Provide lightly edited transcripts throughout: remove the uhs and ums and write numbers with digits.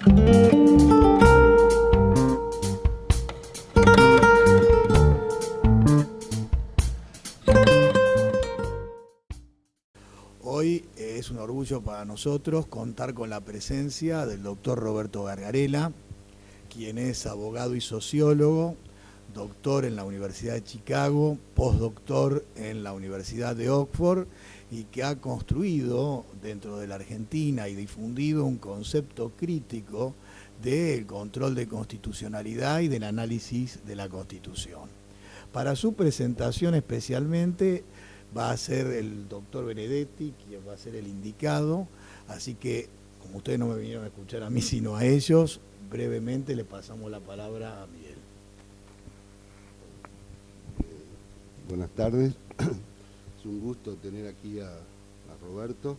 Hoy es un orgullo para nosotros contar con la presencia del doctor Roberto Gargarella, quien es abogado y sociólogo, doctor en la Universidad de Chicago, postdoctor en la Universidad de Oxford, y que ha construido dentro de la Argentina y difundido un concepto crítico del control de constitucionalidad y del análisis de la Constitución. Para su presentación especialmente va a ser el doctor Benedetti, quien va a ser el indicado, así que, como ustedes no me vinieron a escuchar a mí, sino a ellos, brevemente le pasamos la palabra a Miguel. Buenas tardes, es un gusto tener aquí a Roberto.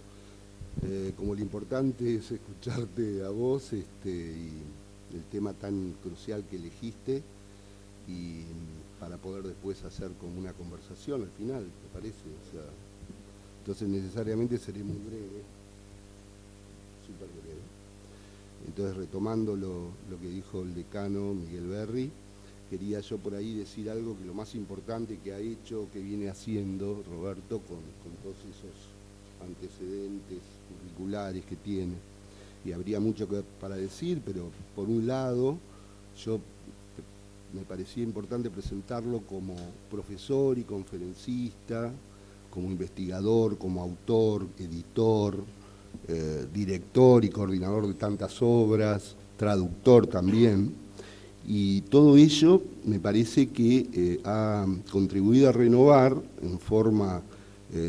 Como lo importante es escucharte a vos y el tema tan crucial que elegiste, y para poder después hacer como una conversación al final, ¿te parece? O sea, entonces necesariamente seré muy breve, súper breve. Entonces, retomando lo que dijo el decano Miguel Berry, quería yo por ahí decir algo que lo más importante que ha hecho, que viene haciendo Roberto con todos esos antecedentes curriculares que tiene. Y habría mucho para decir, pero por un lado, me parecía importante presentarlo como profesor y conferencista, como investigador, como autor, editor, director y coordinador de tantas obras, traductor también, y todo ello me parece que ha contribuido a renovar en forma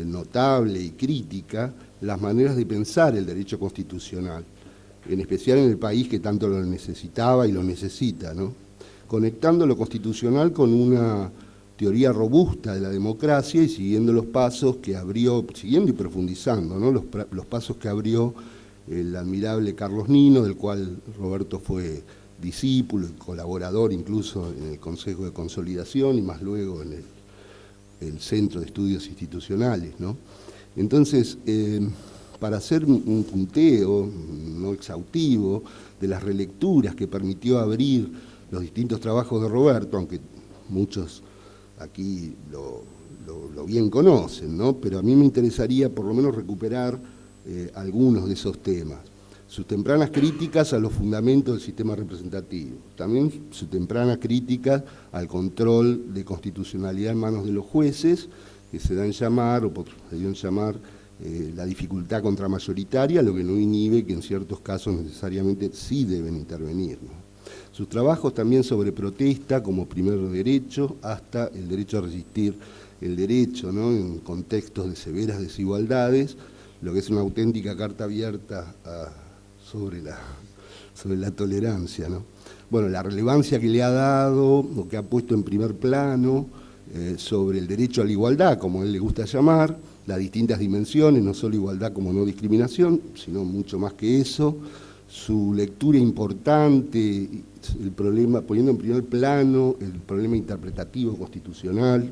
notable y crítica las maneras de pensar el derecho constitucional, en especial en el país que tanto lo necesitaba y lo necesita, ¿no? Conectando lo constitucional con una teoría robusta de la democracia y siguiendo los pasos que abrió, siguiendo y profundizando, ¿no? los pasos que abrió el admirable Carlos Nino, del cual Roberto fue discípulo y colaborador incluso en el Consejo de Consolidación y más luego en el Centro de Estudios Institucionales, ¿no? Entonces, para hacer un punteo no exhaustivo de las relecturas que permitió abrir los distintos trabajos de Roberto, aunque muchos aquí lo bien conocen, ¿no? Pero a mí me interesaría por lo menos recuperar algunos de esos temas. Sus tempranas críticas a los fundamentos del sistema representativo, también su temprana crítica al control de constitucionalidad en manos de los jueces, que se dan llamar, o podrían llamar, la dificultad contramayoritaria, lo que no inhibe que en ciertos casos necesariamente sí deben intervenir, ¿no? Sus trabajos también sobre protesta como primer derecho, hasta el derecho a resistir el derecho, ¿no? En contextos de severas desigualdades, lo que es una auténtica carta abierta sobre la tolerancia, ¿no? Bueno, la relevancia que le ha dado, o que ha puesto en primer plano, sobre el derecho a la igualdad, como a él le gusta llamar, las distintas dimensiones, no solo igualdad como no discriminación, sino mucho más que eso, su lectura importante, el problema, poniendo en primer plano el problema interpretativo constitucional,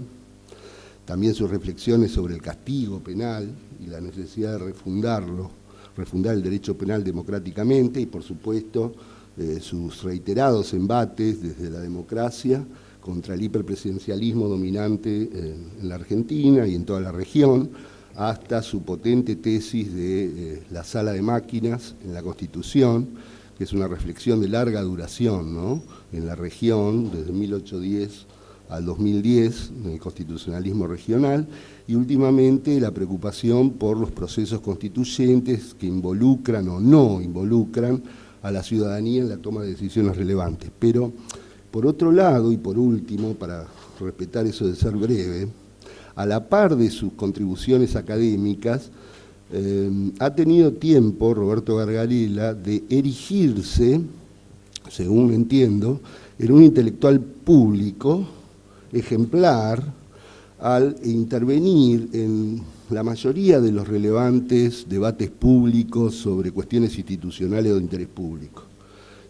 también sus reflexiones sobre el castigo penal y la necesidad de refundar el derecho penal democráticamente, y por supuesto sus reiterados embates desde la democracia contra el hiperpresidencialismo dominante en la Argentina y en toda la región, hasta su potente tesis de la sala de máquinas en la Constitución, que es una reflexión de larga duración, ¿no? En la región, desde 1810 al 2010, en el constitucionalismo regional, y últimamente la preocupación por los procesos constituyentes que involucran o no involucran a la ciudadanía en la toma de decisiones relevantes. Pero, por otro lado, y por último, para respetar eso de ser breve, a la par de sus contribuciones académicas, ha tenido tiempo Roberto Gargarella de erigirse, según entiendo, en un intelectual público ejemplar al intervenir en la mayoría de los relevantes debates públicos sobre cuestiones institucionales o de interés público.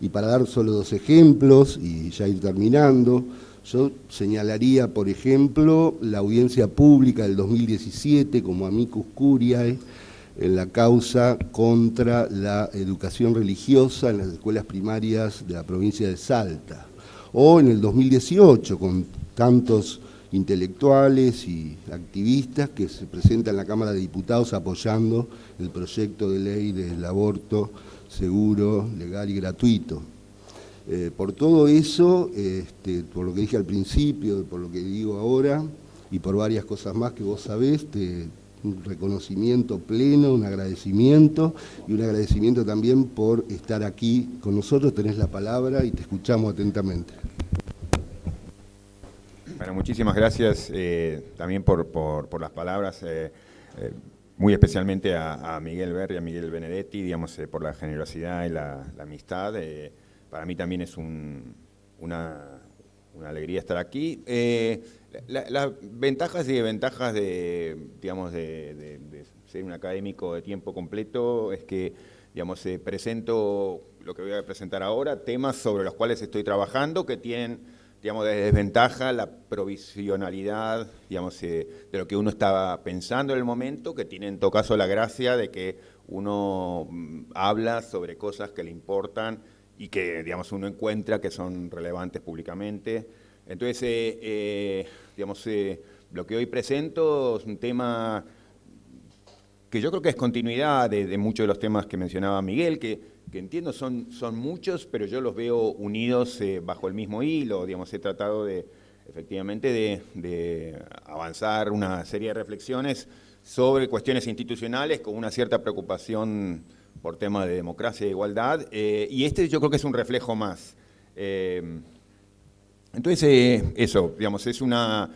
Y para dar solo dos ejemplos, y ya ir terminando, yo señalaría, por ejemplo, la audiencia pública del 2017 como amicus curiae en la causa contra la educación religiosa en las escuelas primarias de la provincia de Salta. O en el 2018, con tantos intelectuales y activistas que se presentan en la Cámara de Diputados apoyando el proyecto de ley del aborto seguro, legal y gratuito. Por todo eso, por lo que dije al principio, por lo que digo ahora, y por varias cosas más que vos sabés, un reconocimiento pleno, un agradecimiento, y un agradecimiento también por estar aquí con nosotros. Tenés la palabra y te escuchamos atentamente. Bueno, muchísimas gracias también por las palabras, muy especialmente a Miguel Berri y a Miguel Benedetti, digamos, por la generosidad y la amistad. Para mí también es una alegría estar aquí. Las ventajas y desventajas digamos, de ser un académico de tiempo completo es que, digamos, presento lo que voy a presentar ahora, temas sobre los cuales estoy trabajando que tienen, digamos, de desventaja la provisionalidad, digamos, de lo que uno estaba pensando en el momento, que tiene en todo caso la gracia de que uno habla sobre cosas que le importan y que, digamos, uno encuentra que son relevantes públicamente. Entonces, digamos, lo que hoy presento es un tema que yo creo que es continuidad de muchos de los temas que mencionaba Miguel, que entiendo son muchos, pero yo los veo unidos bajo el mismo hilo. Digamos, he tratado efectivamente de avanzar una serie de reflexiones sobre cuestiones institucionales con una cierta preocupación por temas de democracia e igualdad, y yo creo que es un reflejo más. Entonces, eso, digamos, es una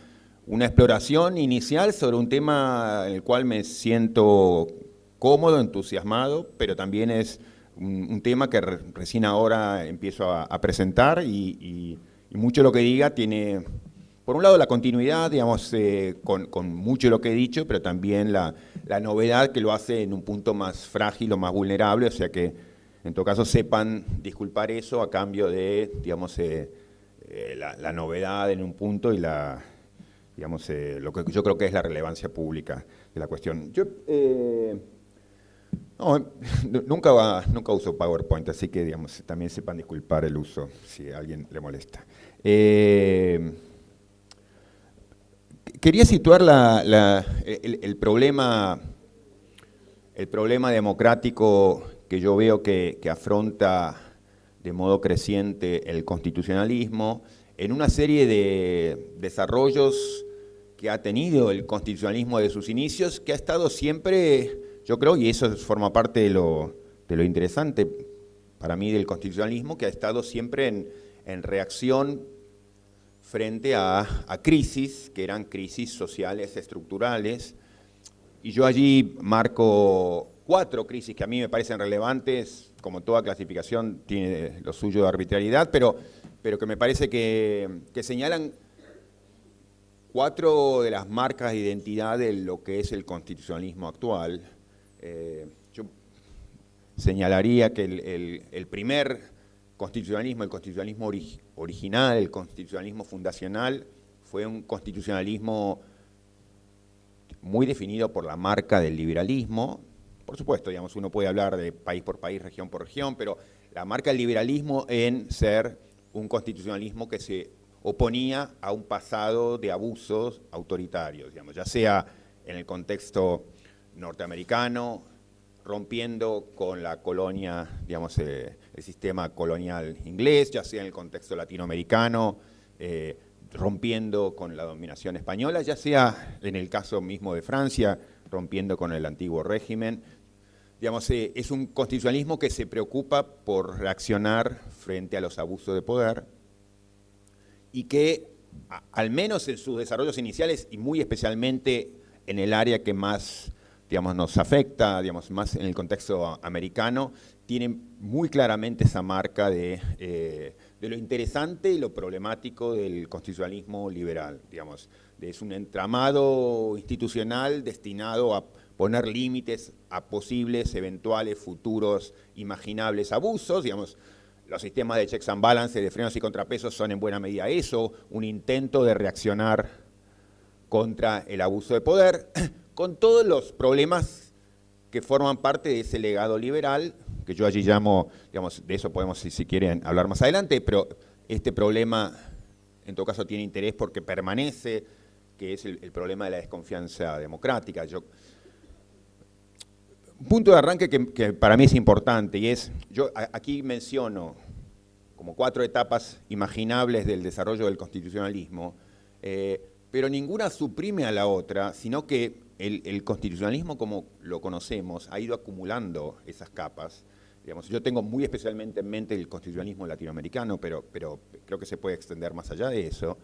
exploración inicial sobre un tema en el cual me siento cómodo, entusiasmado, pero también es un tema que recién ahora empiezo a presentar y mucho de lo que diga tiene, por un lado, la continuidad, digamos, con mucho de lo que he dicho, pero también la novedad que lo hace en un punto más frágil o más vulnerable, o sea que, en todo caso, sepan disculpar eso a cambio de, digamos, la novedad en un punto y digamos, lo que yo creo que es la relevancia pública de la cuestión. Yo nunca uso PowerPoint, así que, digamos, también sepan disculpar el uso si a alguien le molesta. Quería situar el problema democrático que yo veo que afronta de modo creciente el constitucionalismo en una serie de desarrollos que ha tenido el constitucionalismo desde sus inicios, que ha estado siempre, yo creo, y eso forma parte de lo interesante para mí del constitucionalismo, que ha estado siempre en reacción frente a crisis, que eran crisis sociales estructurales, y yo allí marco 4 crisis que a mí me parecen relevantes, como toda clasificación tiene lo suyo de arbitrariedad, pero que me parece que señalan 4 de las marcas de identidad de lo que es el constitucionalismo actual. Yo señalaría que el primer constitucionalismo, el constitucionalismo original, el constitucionalismo fundacional, fue un constitucionalismo muy definido por la marca del liberalismo. Por supuesto, digamos, uno puede hablar de país por país, región por región, pero la marca del liberalismo en ser un constitucionalismo que se oponía a un pasado de abusos autoritarios, digamos, ya sea en el contexto norteamericano, rompiendo con la colonia, digamos, el sistema colonial inglés, ya sea en el contexto latinoamericano, rompiendo con la dominación española, ya sea en el caso mismo de Francia, rompiendo con el antiguo régimen. Digamos, es un constitucionalismo que se preocupa por reaccionar frente a los abusos de poder y que, al menos en sus desarrollos iniciales y muy especialmente en el área que más, digamos, nos afecta, digamos, más en el contexto americano, tiene muy claramente esa marca de lo interesante y lo problemático del constitucionalismo liberal, digamos. Es un entramado institucional destinado a poner límites a posibles, eventuales, futuros, imaginables abusos, digamos. Los sistemas de checks and balances, de frenos y contrapesos son en buena medida eso, un intento de reaccionar contra el abuso de poder, con todos los problemas que forman parte de ese legado liberal, que yo allí llamo, digamos, de eso podemos, si quieren, hablar más adelante, pero este problema, en todo caso, tiene interés porque permanece, que es el problema de la desconfianza democrática. Un punto de arranque que para mí es importante, y es, yo aquí menciono como 4 etapas imaginables del desarrollo del constitucionalismo, pero ninguna suprime a la otra, sino que el constitucionalismo como lo conocemos ha ido acumulando esas capas. Digamos, yo tengo muy especialmente en mente el constitucionalismo latinoamericano, pero creo que se puede extender más allá de eso.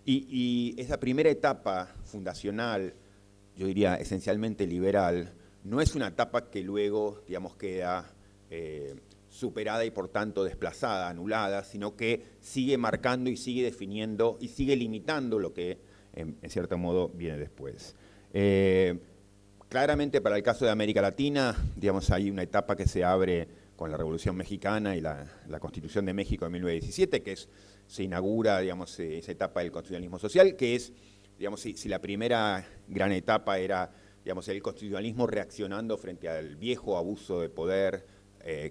Y esa primera etapa fundacional, yo diría esencialmente liberal, no es una etapa que luego, digamos, queda superada y por tanto desplazada, anulada, sino que sigue marcando y sigue definiendo y sigue limitando lo que en cierto modo viene después. Claramente para el caso de América Latina, digamos, hay una etapa que se abre con la Revolución Mexicana y la Constitución de México de 1917, que se inaugura, digamos, esa etapa del constitucionalismo social, que es, digamos, si la primera gran etapa era, digamos, el constitucionalismo reaccionando frente al viejo abuso de poder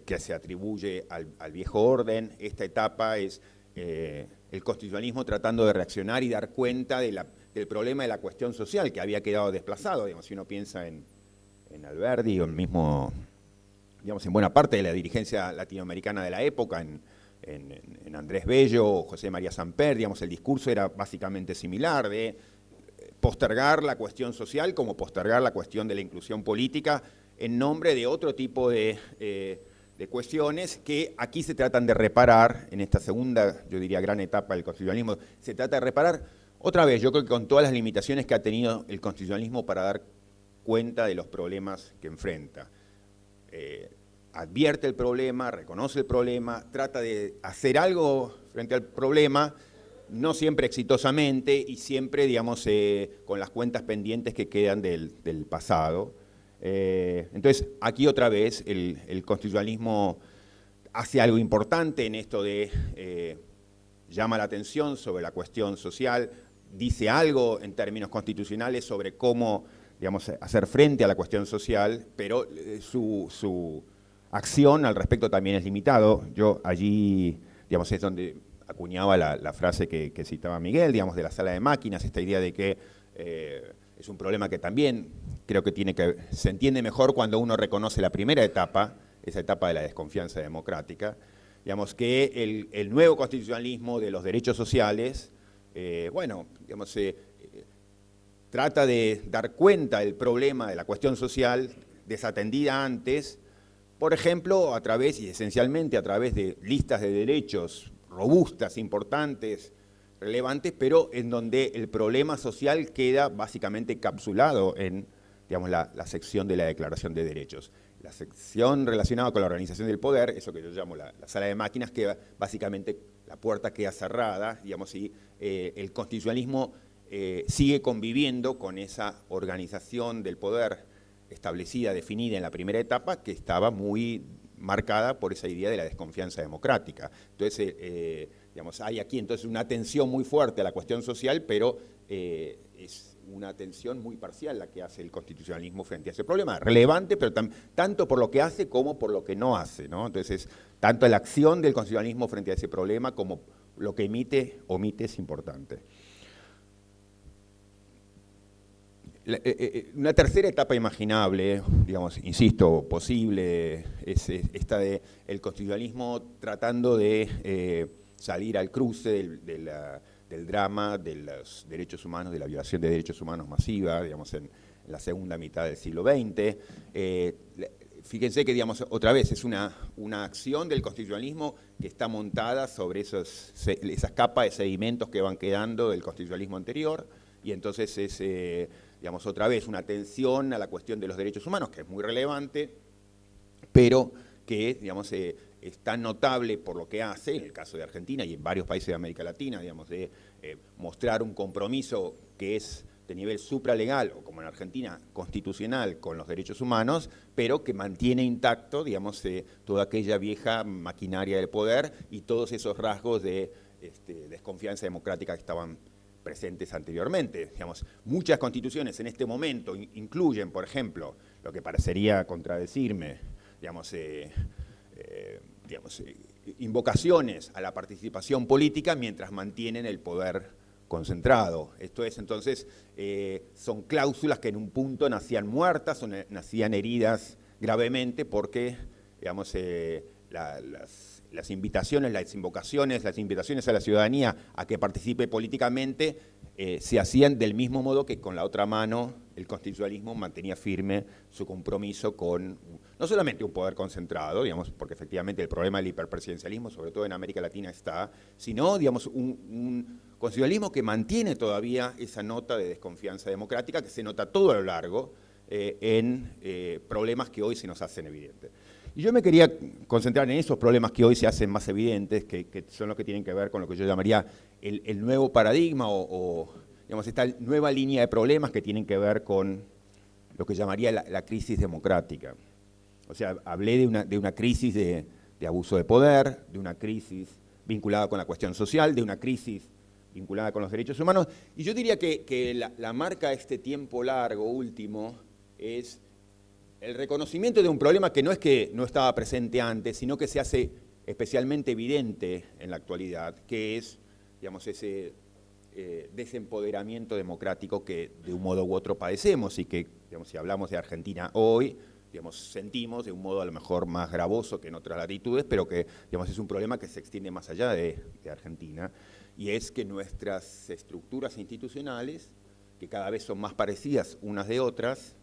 que se atribuye al viejo orden, esta etapa es el constitucionalismo tratando de reaccionar y dar cuenta del problema de la cuestión social que había quedado desplazado. Digamos, si uno piensa en Alberdi o mismo, digamos, en buena parte de la dirigencia latinoamericana de la época, en Andrés Bello o José María Samper, digamos, el discurso era básicamente similar, de postergar la cuestión social como postergar la cuestión de la inclusión política en nombre de otro tipo de cuestiones que aquí se tratan de reparar, en esta segunda, yo diría, gran etapa del constitucionalismo, se trata de reparar, otra vez, yo creo que con todas las limitaciones que ha tenido el constitucionalismo para dar cuenta de los problemas que enfrenta. Advierte el problema, reconoce el problema, trata de hacer algo frente al problema, no siempre exitosamente y siempre, digamos, con las cuentas pendientes que quedan del pasado. Entonces, aquí otra vez el constitucionalismo hace algo importante en esto de llama la atención sobre la cuestión social, dice algo en términos constitucionales sobre cómo, digamos, hacer frente a la cuestión social, pero su acción al respecto también es limitado. Yo allí, digamos, es donde acuñaba la frase que citaba Miguel, digamos, de la sala de máquinas, esta idea de que es un problema que también creo que se entiende mejor cuando uno reconoce la primera etapa, esa etapa de la desconfianza democrática, digamos, que el nuevo constitucionalismo de los derechos sociales, bueno, digamos, trata de dar cuenta del problema de la cuestión social desatendida antes, por ejemplo, a través y esencialmente a través de listas de derechos robustas, importantes, relevantes, pero en donde el problema social queda básicamente capsulado en, digamos, la sección de la Declaración de Derechos. La sección relacionada con la organización del poder, eso que yo llamo la sala de máquinas, que básicamente la puerta queda cerrada, digamos, y el constitucionalismo sigue conviviendo con esa organización del poder establecida, definida en la primera etapa, que estaba muy marcada por esa idea de la desconfianza democrática. Entonces, digamos, hay aquí entonces una atención muy fuerte a la cuestión social, pero es una atención muy parcial la que hace el constitucionalismo frente a ese problema, relevante, pero tanto por lo que hace como por lo que no hace, ¿no? Entonces, tanto la acción del constitucionalismo frente a ese problema como lo que omite es importante. Una tercera etapa imaginable, digamos, insisto, posible, es esta del constitucionalismo tratando de salir al cruce del drama de los derechos humanos, de la violación de derechos humanos masiva, digamos, en la segunda mitad del siglo XX. Fíjense que, digamos, otra vez, es una acción del constitucionalismo que está montada sobre esas capas de sedimentos que van quedando del constitucionalismo anterior, y entonces es, digamos, otra vez una atención a la cuestión de los derechos humanos, que es muy relevante, pero que, digamos, es tan notable por lo que hace, en el caso de Argentina y en varios países de América Latina, digamos, de mostrar un compromiso que es de nivel supralegal, o como en Argentina, constitucional, con los derechos humanos, pero que mantiene intacto, digamos, toda aquella vieja maquinaria del poder y todos esos rasgos de desconfianza democrática que estaban presentes anteriormente. Digamos, muchas constituciones en este momento incluyen, por ejemplo, lo que parecería contradecirme, invocaciones a la participación política mientras mantienen el poder concentrado. Esto es, entonces, son cláusulas que en un punto nacían muertas o nacían heridas gravemente porque, digamos, las invitaciones, las invocaciones, las invitaciones a la ciudadanía a que participe políticamente se hacían del mismo modo que con la otra mano el constitucionalismo mantenía firme su compromiso con no solamente un poder concentrado, digamos, porque efectivamente el problema del hiperpresidencialismo, sobre todo en América Latina, está, sino, digamos, un constitucionalismo que mantiene todavía esa nota de desconfianza democrática que se nota todo a lo largo en problemas que hoy se nos hacen evidentes. Y yo me quería concentrar en esos problemas que hoy se hacen más evidentes, que son los que tienen que ver con lo que yo llamaría el nuevo paradigma o digamos, esta nueva línea de problemas que tienen que ver con lo que llamaría la crisis democrática. O sea, hablé de una crisis de abuso de poder, de una crisis vinculada con la cuestión social, de una crisis vinculada con los derechos humanos, y yo diría que la marca de este tiempo largo último es el reconocimiento de un problema que no es que no estaba presente antes, sino que se hace especialmente evidente en la actualidad, que es, digamos, ese desempoderamiento democrático que de un modo u otro padecemos y que, digamos, si hablamos de Argentina hoy, digamos, sentimos de un modo a lo mejor más gravoso que en otras latitudes, pero que, digamos, es un problema que se extiende más allá de Argentina, y es que nuestras estructuras institucionales, que cada vez son más parecidas unas de otras,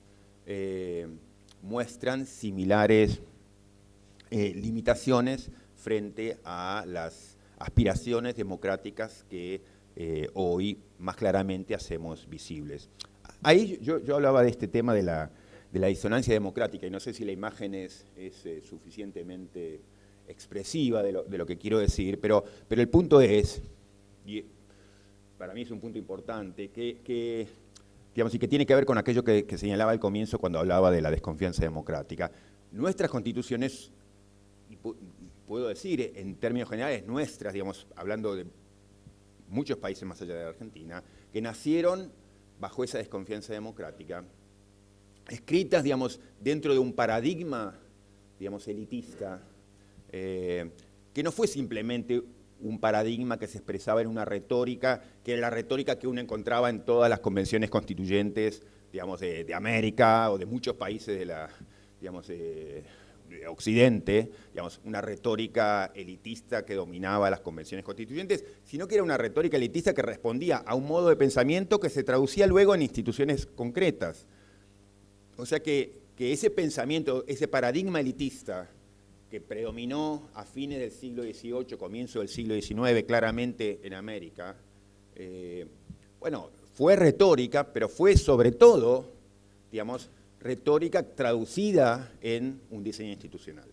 muestran similares limitaciones frente a las aspiraciones democráticas que hoy más claramente hacemos visibles. Ahí yo hablaba de este tema de la disonancia democrática, y no sé si la imagen es suficientemente expresiva de lo que quiero decir, pero el punto es, y para mí es un punto importante, digamos, y que tiene que ver con aquello que señalaba al comienzo cuando hablaba de la desconfianza democrática. Nuestras constituciones, y puedo decir en términos generales nuestras, digamos, hablando de muchos países más allá de Argentina, que nacieron bajo esa desconfianza democrática, escritas, digamos, dentro de un paradigma, digamos, elitista, que no fue simplemente un paradigma que se expresaba en una retórica, que era la retórica que uno encontraba en todas las convenciones constituyentes, digamos, de América o de muchos países de Occidente, digamos, una retórica elitista que dominaba las convenciones constituyentes, sino que era una retórica elitista que respondía a un modo de pensamiento que se traducía luego en instituciones concretas. O sea que ese pensamiento, ese paradigma elitista que predominó a fines del siglo XVIII, comienzo del siglo XIX, claramente en América, bueno, fue retórica, pero fue sobre todo, digamos, retórica traducida en un diseño institucional.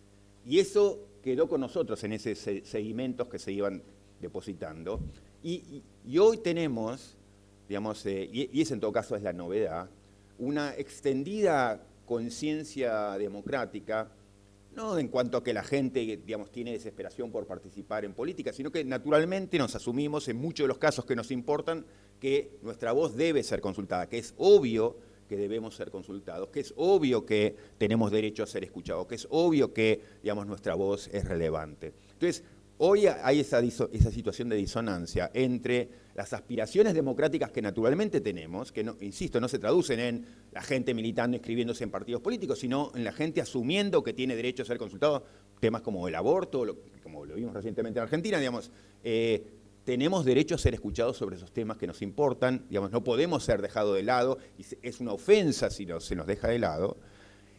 Y eso quedó con nosotros en esos sedimentos que se iban depositando. Y hoy tenemos, digamos, y esa en todo caso es la novedad, una extendida conciencia democrática, no en cuanto a que la gente, digamos, tiene desesperación por participar en política, sino que naturalmente nos asumimos en muchos de los casos que nos importan que nuestra voz debe ser consultada, que es obvio que debemos ser consultados, que es obvio que tenemos derecho a ser escuchados, que es obvio que, digamos, nuestra voz es relevante. Entonces, hoy hay esa situación de disonancia entre las aspiraciones democráticas que naturalmente tenemos, que, no, insisto, no se traducen en la gente militando, inscribiéndose en partidos políticos, sino en la gente asumiendo que tiene derecho a ser consultado, temas como el aborto, como lo vimos recientemente en Argentina, digamos, tenemos derecho a ser escuchados sobre esos temas que nos importan, digamos, no podemos ser dejados de lado, y es una ofensa si se nos deja de lado,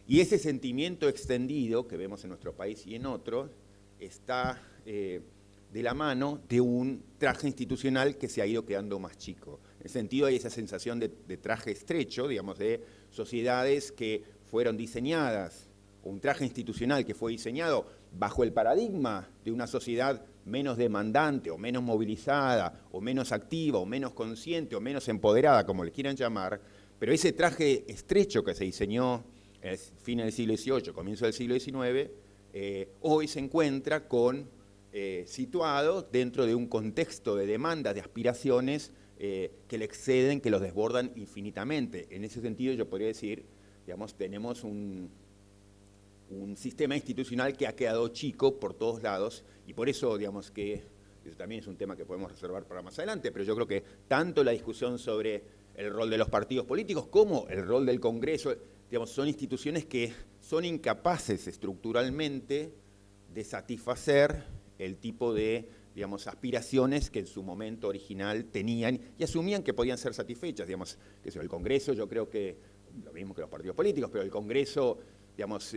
y ese sentimiento extendido que vemos en nuestro país y en otros está de la mano de un traje institucional que se ha ido quedando más chico. En el sentido hay esa sensación de traje estrecho, digamos, de sociedades que fueron diseñadas, un traje institucional que fue diseñado bajo el paradigma de una sociedad menos demandante o menos movilizada o menos activa o menos consciente o menos empoderada, como le quieran llamar, pero ese traje estrecho que se diseñó en el fin del siglo XVIII, comienzo del siglo XIX, hoy se encuentra situado dentro de un contexto de demandas, de aspiraciones que le exceden, que los desbordan infinitamente. En ese sentido yo podría decir, digamos, tenemos un sistema institucional que ha quedado chico por todos lados y por eso, digamos, que eso también es un tema que podemos reservar para más adelante, pero yo creo que tanto la discusión sobre el rol de los partidos políticos como el rol del Congreso, digamos, son instituciones que son incapaces estructuralmente de satisfacer el tipo de, digamos, aspiraciones que en su momento original tenían y asumían que podían ser satisfechas. Digamos, que el Congreso, yo creo que, lo mismo que los partidos políticos, pero el Congreso, digamos,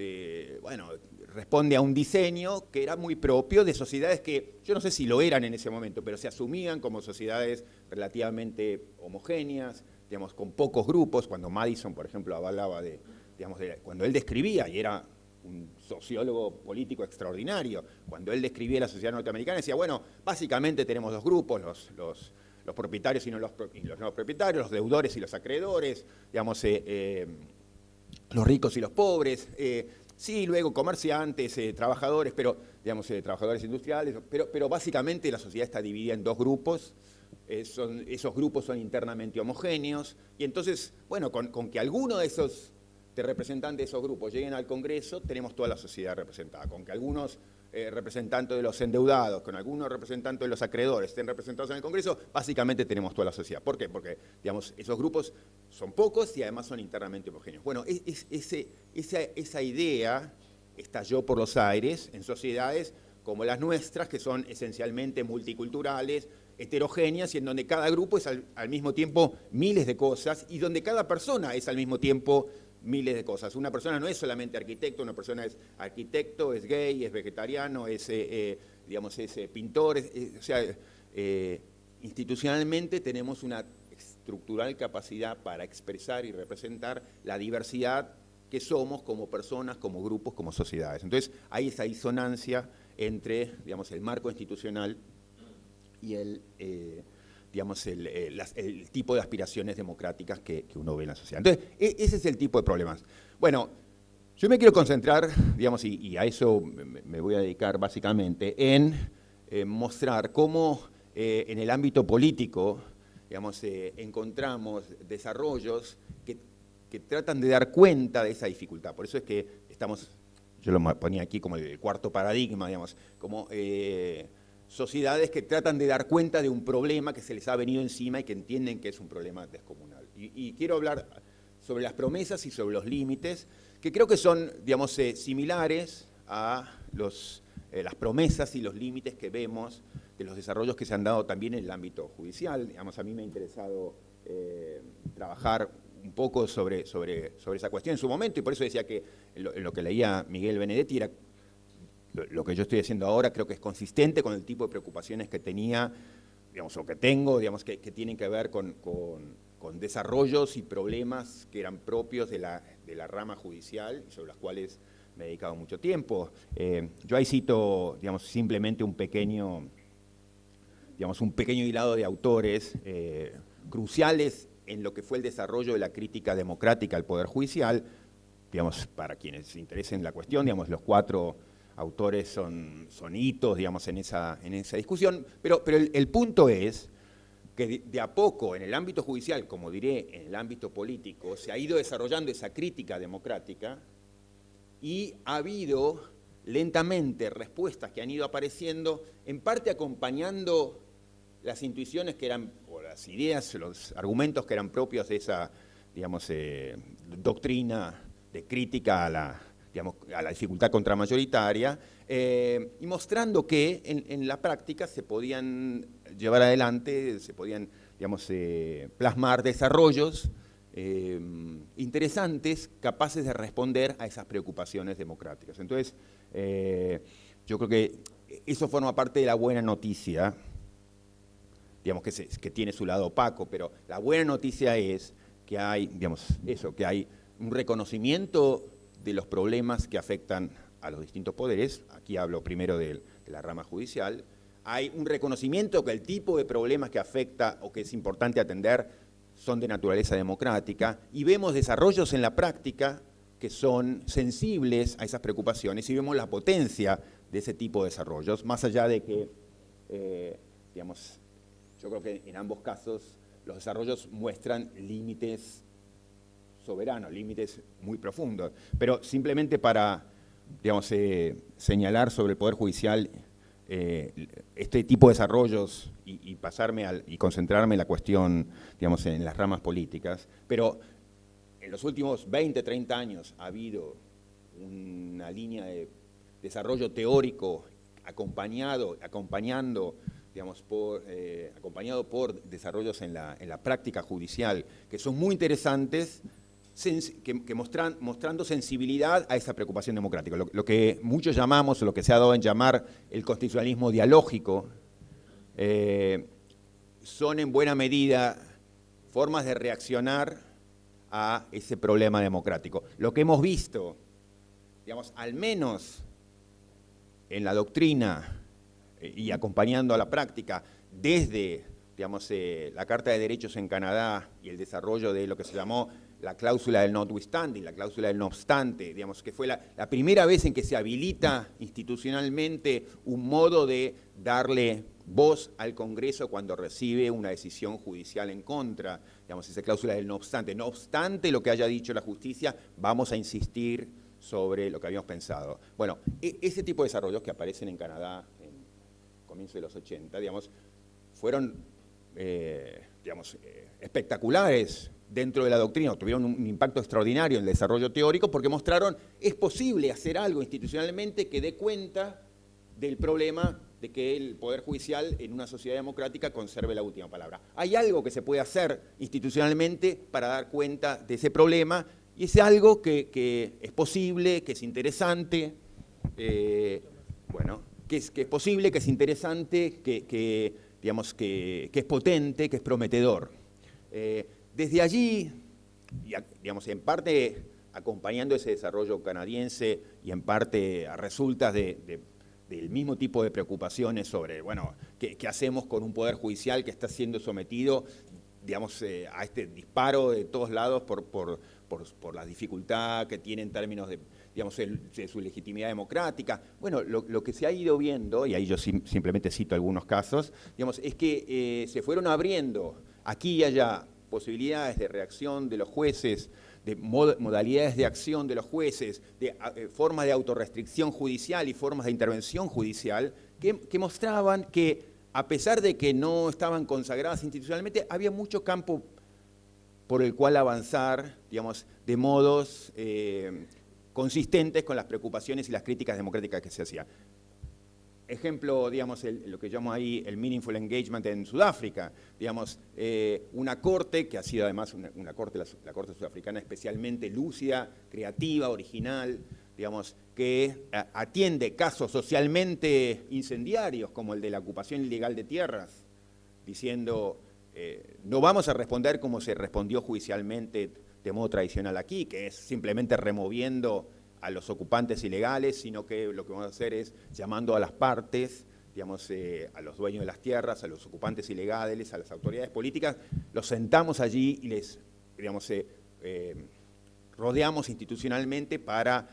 bueno, responde a un diseño que era muy propio de sociedades que, yo no sé si lo eran en ese momento, pero se asumían como sociedades relativamente homogéneas, digamos, con pocos grupos. Cuando Madison, por ejemplo, hablaba de, digamos, cuando él describía, y era un sociólogo político extraordinario, cuando él describía la sociedad norteamericana, decía, bueno, básicamente tenemos dos grupos, los propietarios y los no propietarios, los deudores y los acreedores, digamos, los ricos y los pobres, sí, luego comerciantes, trabajadores, pero, digamos, trabajadores industriales, pero básicamente la sociedad está dividida en dos grupos. Esos grupos son internamente homogéneos, y entonces, bueno, con que alguno de esos representantes de esos grupos lleguen al Congreso, tenemos toda la sociedad representada. Con que algunos representantes de los endeudados, con algunos representantes de los acreedores estén representados en el Congreso, básicamente tenemos toda la sociedad. ¿Por qué? Porque, digamos, esos grupos son pocos y además son internamente homogéneos. Bueno, esa idea estalló por los aires en sociedades como las nuestras, que son esencialmente multiculturales, heterogéneas, y en donde cada grupo es al mismo tiempo miles de cosas, y donde cada persona es al mismo tiempo miles de cosas. Una persona no es solamente arquitecto, una persona es arquitecto, es gay, es vegetariano, es, digamos, es pintor, o sea, institucionalmente tenemos una estructural capacidad para expresar y representar la diversidad que somos como personas, como grupos, como sociedades. Entonces, hay esa disonancia entre, digamos, el marco institucional y digamos, el tipo de aspiraciones democráticas que uno ve en la sociedad. Entonces, ese es el tipo de problemas. Bueno, yo me quiero concentrar, digamos, y a eso me voy a dedicar básicamente, en mostrar cómo en el ámbito político, digamos, encontramos desarrollos que tratan de dar cuenta de esa dificultad. Por eso es que estamos, yo lo ponía aquí como el cuarto paradigma, digamos, como sociedades que tratan de dar cuenta de un problema que se les ha venido encima y que entienden que es un problema descomunal. Y quiero hablar sobre las promesas y sobre los límites, que creo que son, digamos, similares a las promesas y los límites que vemos de los desarrollos que se han dado también en el ámbito judicial. Digamos, a mí me ha interesado trabajar un poco sobre esa cuestión en su momento, y por eso decía que en lo que leía Miguel Benedetti era lo que yo estoy haciendo ahora, creo que es consistente con el tipo de preocupaciones que tenía, digamos, o que tengo, digamos, que tienen que ver con desarrollos y problemas que eran propios de la rama judicial y sobre los cuales me he dedicado mucho tiempo. Yo ahí cito, digamos, simplemente un pequeño hilado de autores cruciales en lo que fue el desarrollo de la crítica democrática al Poder Judicial. Digamos, para quienes se interesen en la cuestión, digamos, los 4 autores son hitos, digamos, en esa discusión, pero el punto es que de a poco en el ámbito judicial, como diré, en el ámbito político, se ha ido desarrollando esa crítica democrática y ha habido lentamente respuestas que han ido apareciendo, en parte acompañando las intuiciones que eran, o las ideas, los argumentos que eran propios de esa, digamos, doctrina de crítica a la dificultad contramayoritaria, y mostrando que en la práctica se podían llevar adelante, se podían, digamos, plasmar desarrollos interesantes, capaces de responder a esas preocupaciones democráticas. Entonces, yo creo que eso forma parte de la buena noticia, digamos, que tiene su lado opaco, pero la buena noticia es que hay, digamos, que hay un reconocimiento de los problemas que afectan a los distintos poderes. Aquí hablo primero de la rama judicial. Hay un reconocimiento que el tipo de problemas que afecta o que es importante atender son de naturaleza democrática, y vemos desarrollos en la práctica que son sensibles a esas preocupaciones, y vemos la potencia de ese tipo de desarrollos, más allá de que, digamos, yo creo que en ambos casos los desarrollos muestran límites soberanos, límites muy profundos. Pero simplemente para, digamos, señalar sobre el Poder Judicial este tipo de desarrollos y y concentrarme en la cuestión, digamos, en las ramas políticas, pero en los últimos 20, 30 años ha habido una línea de desarrollo teórico acompañado por desarrollos en la práctica judicial que son muy interesantes, mostrando sensibilidad a esa preocupación democrática. Lo que muchos llamamos, o lo que se ha dado en llamar el constitucionalismo dialógico, son en buena medida formas de reaccionar a ese problema democrático. Lo que hemos visto, digamos, al menos en la doctrina y acompañando a la práctica, desde, digamos, la Carta de Derechos en Canadá y el desarrollo de lo que se llamó la cláusula del notwithstanding, la cláusula del no obstante, digamos, que fue la primera vez en que se habilita institucionalmente un modo de darle voz al Congreso cuando recibe una decisión judicial en contra, digamos, esa cláusula del no obstante. No obstante lo que haya dicho la justicia, vamos a insistir sobre lo que habíamos pensado. Bueno, ese tipo de desarrollos que aparecen en Canadá en comienzo de los 80, digamos, fueron espectaculares dentro de la doctrina, tuvieron un impacto extraordinario en el desarrollo teórico porque mostraron es posible hacer algo institucionalmente que dé cuenta del problema de que el Poder Judicial en una sociedad democrática conserve la última palabra. Hay algo que se puede hacer institucionalmente para dar cuenta de ese problema y es algo que es posible, que es interesante, bueno, que es posible, que es interesante, que es potente, que es prometedor. Desde allí, digamos, en parte acompañando ese desarrollo canadiense y en parte a resultas del mismo tipo de preocupaciones sobre, bueno, ¿qué hacemos con un Poder Judicial que está siendo sometido, digamos, a este disparo de todos lados por la dificultad que tiene en términos de, digamos, de su legitimidad democrática? Bueno, lo que se ha ido viendo, y ahí yo simplemente cito algunos casos, digamos, es que se fueron abriendo aquí y allá posibilidades de reacción de los jueces, de modalidades de acción de los jueces, de formas de autorrestricción judicial y formas de intervención judicial que mostraban que, a pesar de que no estaban consagradas institucionalmente, había mucho campo por el cual avanzar, digamos, de modos consistentes con las preocupaciones y las críticas democráticas que se hacían. Ejemplo, digamos, lo que llamo ahí el meaningful engagement en Sudáfrica, digamos, una corte que ha sido además la corte sudafricana especialmente lúcida, creativa, original, digamos, que atiende casos socialmente incendiarios como el de la ocupación ilegal de tierras, diciendo no vamos a responder como se respondió judicialmente de modo tradicional aquí, que es simplemente removiendo a los ocupantes ilegales, sino que lo que vamos a hacer es llamando a las partes, digamos, a los dueños de las tierras, a los ocupantes ilegales, a las autoridades políticas, los sentamos allí y les, digamos, rodeamos institucionalmente para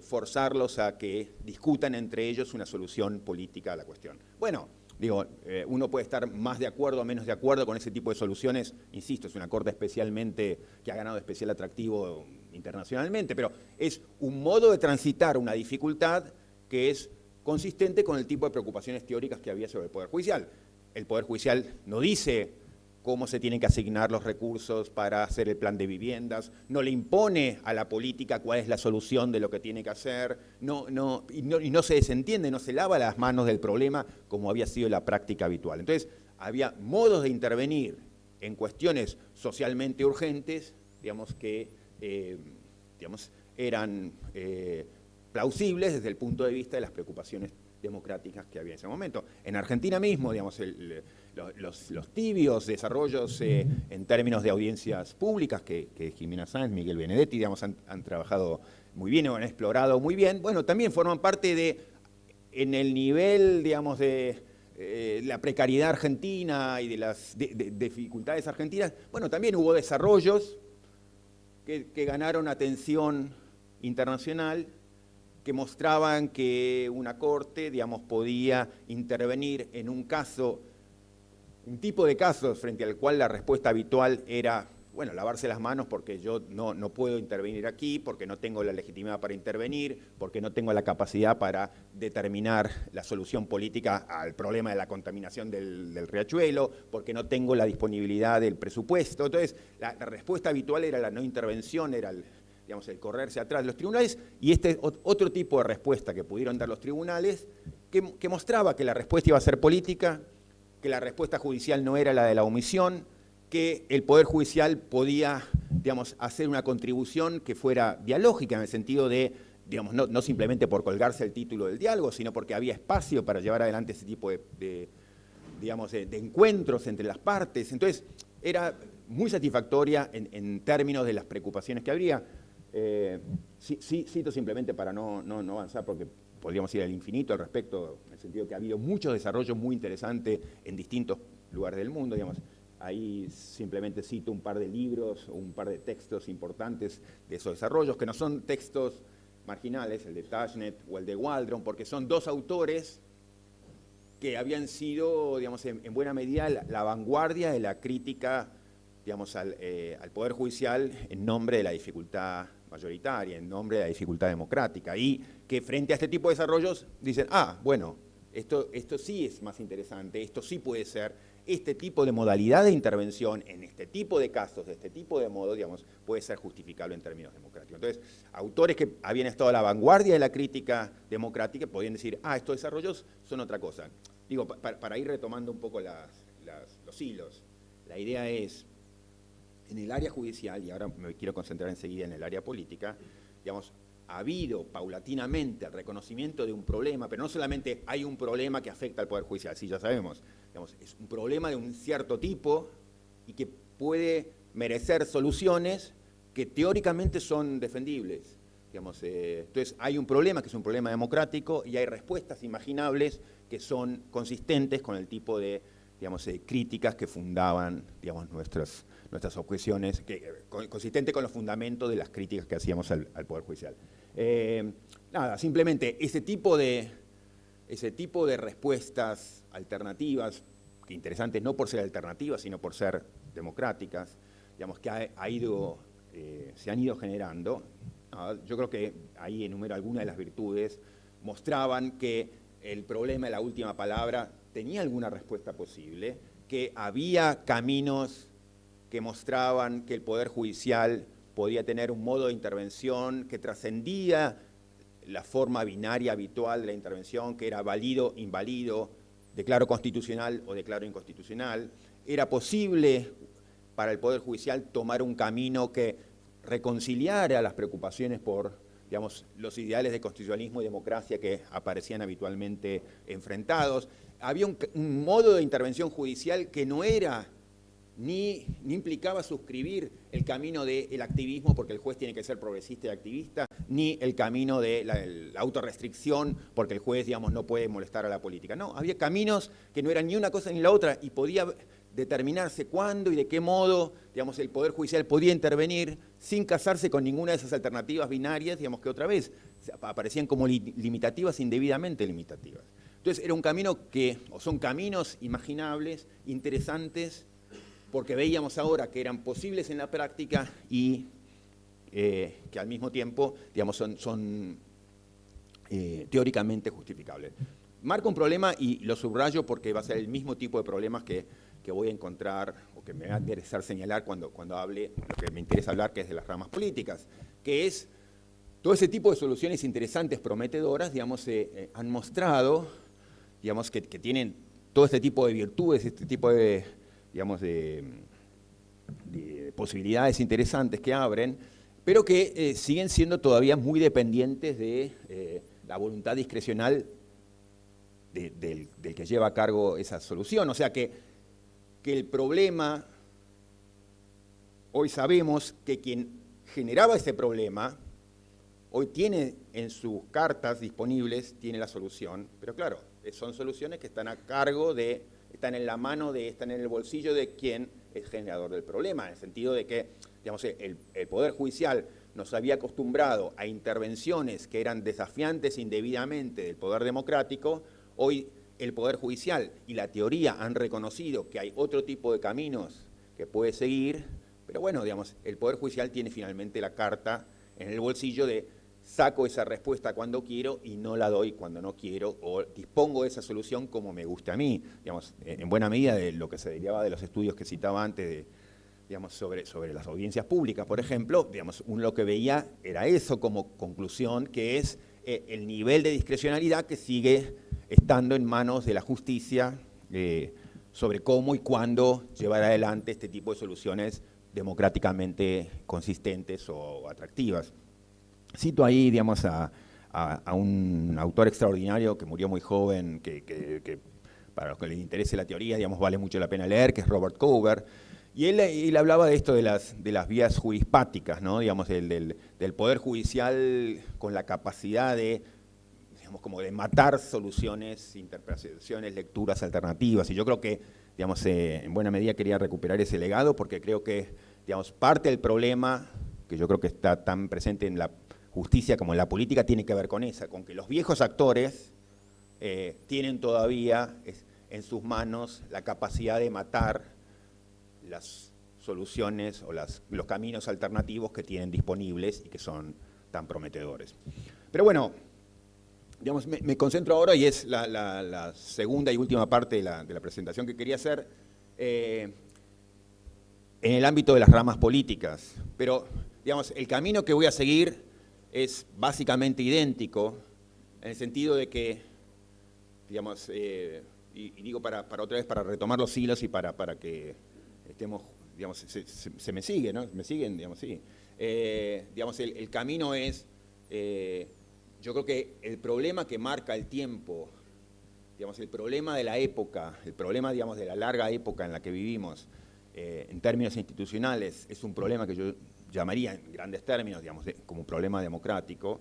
forzarlos a que discutan entre ellos una solución política a la cuestión. Bueno, digo, uno puede estar más de acuerdo o menos de acuerdo con ese tipo de soluciones, insisto, es una corte especialmente que ha ganado especial atractivo internacionalmente, pero es un modo de transitar una dificultad que es consistente con el tipo de preocupaciones teóricas que había sobre el Poder Judicial. El Poder Judicial no dice cómo se tienen que asignar los recursos para hacer el plan de viviendas, no le impone a la política cuál es la solución de lo que tiene que hacer, y no se desentiende, no se lava las manos del problema como había sido la práctica habitual. Entonces, había modos de intervenir en cuestiones socialmente urgentes, digamos, que eran plausibles desde el punto de vista de las preocupaciones democráticas que había en ese momento. En Argentina mismo, digamos, los tibios desarrollos en términos de audiencias públicas que Jimena Sáenz, Miguel Benedetti, digamos, han trabajado muy bien o han explorado muy bien, bueno, también forman parte en el nivel, digamos, de la precariedad argentina y de las dificultades argentinas, bueno, también hubo desarrollos que ganaron atención internacional, que mostraban que una corte, digamos, podía intervenir en un caso un tipo de casos frente al cual la respuesta habitual era, bueno, lavarse las manos porque yo no puedo intervenir aquí, porque no tengo la legitimidad para intervenir, porque no tengo la capacidad para determinar la solución política al problema de la contaminación del riachuelo, porque no tengo la disponibilidad del presupuesto. Entonces, la respuesta habitual era la no intervención, era el correrse atrás de los tribunales, y este otro tipo de respuesta que pudieron dar los tribunales, que mostraba que la respuesta iba a ser política, que la respuesta judicial no era la de la omisión, que el Poder Judicial podía, hacer una contribución que fuera dialógica, en el sentido de, no simplemente por colgarse el título del diálogo, sino porque había espacio para llevar adelante ese tipo de encuentros entre las partes. Entonces, era muy satisfactoria en términos de las preocupaciones que habría. Cito simplemente para no avanzar, porque podríamos ir al infinito al respecto, en el sentido que ha habido muchos desarrollos muy interesantes en distintos lugares del mundo, Ahí simplemente cito un par de libros o un par de textos importantes de esos desarrollos, que no son textos marginales, el de Tashnet o el de Waldron, porque son dos autores que habían sido, en buena medida la vanguardia de la crítica, al Poder Judicial en nombre de la dificultad mayoritaria, en nombre de la dificultad democrática, y que frente a este tipo de desarrollos dicen, bueno, esto sí es más interesante, esto sí puede ser, este tipo de modalidad de intervención en este tipo de casos, de este tipo de modo, puede ser justificable en términos democráticos. Entonces, autores que habían estado a la vanguardia de la crítica democrática podían decir, estos desarrollos son otra cosa. Digo, para ir retomando un poco los hilos, la idea es, en el área judicial, y ahora me quiero concentrar enseguida en el área política, ha habido paulatinamente el reconocimiento de un problema, pero no solamente hay un problema que afecta al Poder Judicial, sí, ya sabemos, es un problema de un cierto tipo y que puede merecer soluciones que teóricamente son defendibles. Entonces hay un problema que es un problema democrático y hay respuestas imaginables que son consistentes con el tipo de críticas que fundaban nuestras objeciones, consistente con los fundamentos de las críticas que hacíamos al Poder Judicial. Nada, simplemente ese tipo de respuestas alternativas, que interesantes no por ser alternativas, sino por ser democráticas, que se han ido generando. Yo creo que ahí enumero algunas de las virtudes, mostraban que el problema de la última palabra tenía alguna respuesta posible, que había caminos que mostraban que el Poder Judicial podía tener un modo de intervención que trascendía la forma binaria habitual de la intervención, que era válido, inválido, declaro constitucional o declaro inconstitucional. Era posible para el Poder Judicial tomar un camino que reconciliara las preocupaciones por los ideales de constitucionalismo y democracia que aparecían habitualmente enfrentados. Había un modo de intervención judicial que no era ni implicaba suscribir el camino del activismo, porque el juez tiene que ser progresista y activista, ni el camino de la autorrestricción, porque el juez, no puede molestar a la política. No, había caminos que no eran ni una cosa ni la otra, y podía determinarse cuándo y de qué modo, el Poder Judicial podía intervenir sin casarse con ninguna de esas alternativas binarias, que otra vez aparecían como limitativas, indebidamente limitativas. Entonces era un camino o son caminos imaginables, interesantes, porque veíamos ahora que eran posibles en la práctica y que al mismo tiempo, son teóricamente justificables. Marco un problema y lo subrayo porque va a ser el mismo tipo de problemas que voy a encontrar o que me va a interesar señalar cuando hable, lo que me interesa hablar, que es de las ramas políticas, que es todo ese tipo de soluciones interesantes, prometedoras, han mostrado, que tienen todo este tipo de virtudes, este tipo de posibilidades interesantes que abren, pero que siguen siendo todavía muy dependientes de la voluntad discrecional del que lleva a cargo esa solución. O sea que el problema, hoy sabemos que quien generaba ese problema, hoy tiene en sus cartas disponibles, tiene la solución, pero claro, son soluciones que están a cargo están en la mano están en el bolsillo de quien es generador del problema, en el sentido de que, el Poder Judicial nos había acostumbrado a intervenciones que eran desafiantes indebidamente del poder democrático. Hoy el Poder Judicial y la teoría han reconocido que hay otro tipo de caminos que puede seguir, pero bueno, digamos, el Poder Judicial tiene finalmente la carta en el bolsillo de saco esa respuesta cuando quiero y no la doy cuando no quiero, o dispongo de esa solución como me gusta a mí, digamos, en buena medida de lo que se derivaba de los estudios que citaba antes, digamos, sobre las audiencias públicas, por ejemplo, digamos, uno lo que veía era eso como conclusión, que es el nivel de discrecionalidad que sigue estando en manos de la justicia sobre cómo y cuándo llevar adelante este tipo de soluciones democráticamente consistentes o atractivas. Cito ahí, digamos, a un autor extraordinario que murió muy joven, que para los que les interese la teoría, digamos, vale mucho la pena leer, que es Robert Cover. Y él hablaba de esto de las vías jurispáticas, ¿no? Digamos, del Poder Judicial con la capacidad de, digamos, como de matar soluciones, interpretaciones, lecturas alternativas. Y yo creo que, digamos, en buena medida quería recuperar ese legado porque creo que, digamos, parte del problema, que yo creo que está tan presente en la justicia como en la política, tiene que ver con con que los viejos actores tienen todavía en sus manos la capacidad de matar las soluciones o los caminos alternativos que tienen disponibles y que son tan prometedores. Pero bueno, digamos, me concentro ahora, y es la segunda y última parte de la presentación que quería hacer, en el ámbito de las ramas políticas. Pero, digamos, el camino que voy a seguir es básicamente idéntico, en el sentido de que, digamos, y digo para otra vez, para retomar los hilos y para que estemos, digamos, se me sigue, ¿no? Me siguen, digamos, sí. Digamos, el camino es, yo creo que el problema que marca el tiempo, digamos, el problema de la época, el problema, digamos, de la larga época en la que vivimos, en términos institucionales, es un problema que yo llamaría en grandes términos, digamos, como un problema democrático,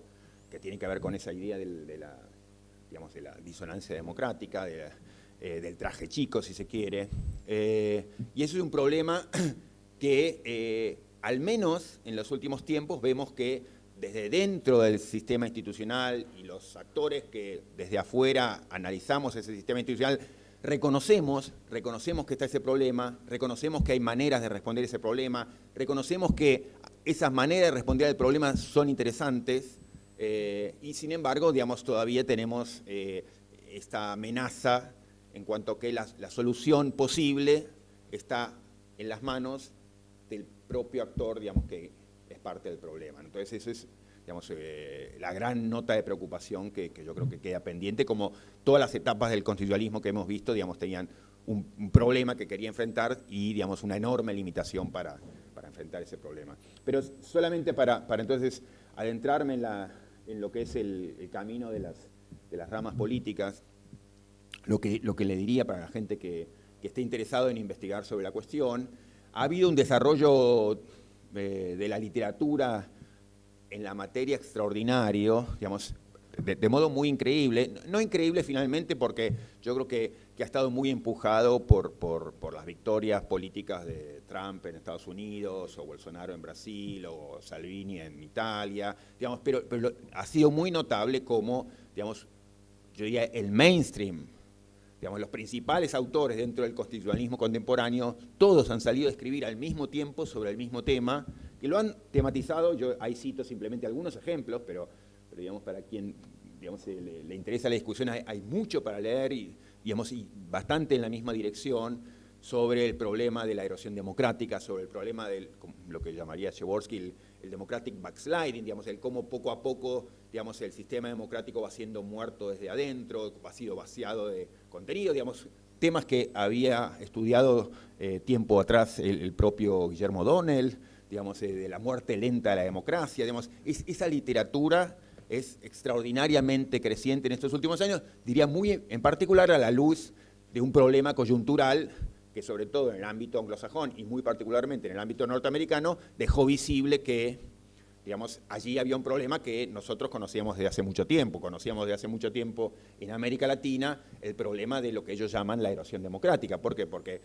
que tiene que ver con esa idea de la disonancia democrática, del traje chico, si se quiere. Y eso es un problema que, al menos en los últimos tiempos, vemos que desde dentro del sistema institucional y los actores que desde afuera analizamos ese sistema institucional, reconocemos que está ese problema, reconocemos que hay maneras de responder ese problema, reconocemos que esas maneras de responder al problema son interesantes, y sin embargo, digamos, todavía tenemos esta amenaza en cuanto a que la solución posible está en las manos del propio actor, digamos, que es parte del problema. Entonces, eso es, digamos, la gran nota de preocupación que yo creo que queda pendiente, como todas las etapas del constitucionalismo que hemos visto, digamos, tenían un problema que quería enfrentar y, digamos, una enorme limitación para enfrentar ese problema. Pero solamente para entonces adentrarme en lo que es el camino de las ramas políticas, lo que le diría para la gente que esté interesado en investigar sobre la cuestión, ha habido un desarrollo de la literatura en la materia extraordinario, digamos, de modo muy increíble. No increíble finalmente porque yo creo que ha estado muy empujado por las victorias políticas de Trump en Estados Unidos, o Bolsonaro en Brasil, o Salvini en Italia, digamos, pero ha sido muy notable como, digamos, yo diría el mainstream, digamos, los principales autores dentro del constitucionalismo contemporáneo, todos han salido a escribir al mismo tiempo sobre el mismo tema, que lo han tematizado. Yo ahí cito simplemente algunos ejemplos, pero digamos, para quien, digamos, le interesa la discusión, hay mucho para leer y, digamos, y bastante en la misma dirección sobre el problema de la erosión democrática, sobre el problema de lo que llamaría Jaworski el democratic backsliding, digamos, el cómo poco a poco, digamos, el sistema democrático va siendo muerto desde adentro, ha sido vaciado de contenido, digamos, temas que había estudiado tiempo atrás el propio Guillermo O'Donnell, digamos, de la muerte lenta de la democracia, digamos, esa literatura es extraordinariamente creciente en estos últimos años, diría muy en particular a la luz de un problema coyuntural que sobre todo en el ámbito anglosajón y muy particularmente en el ámbito norteamericano dejó visible que, digamos, allí había un problema que nosotros conocíamos desde hace mucho tiempo. Conocíamos desde hace mucho tiempo en América Latina el problema de lo que ellos llaman la erosión democrática. ¿Por qué? Porque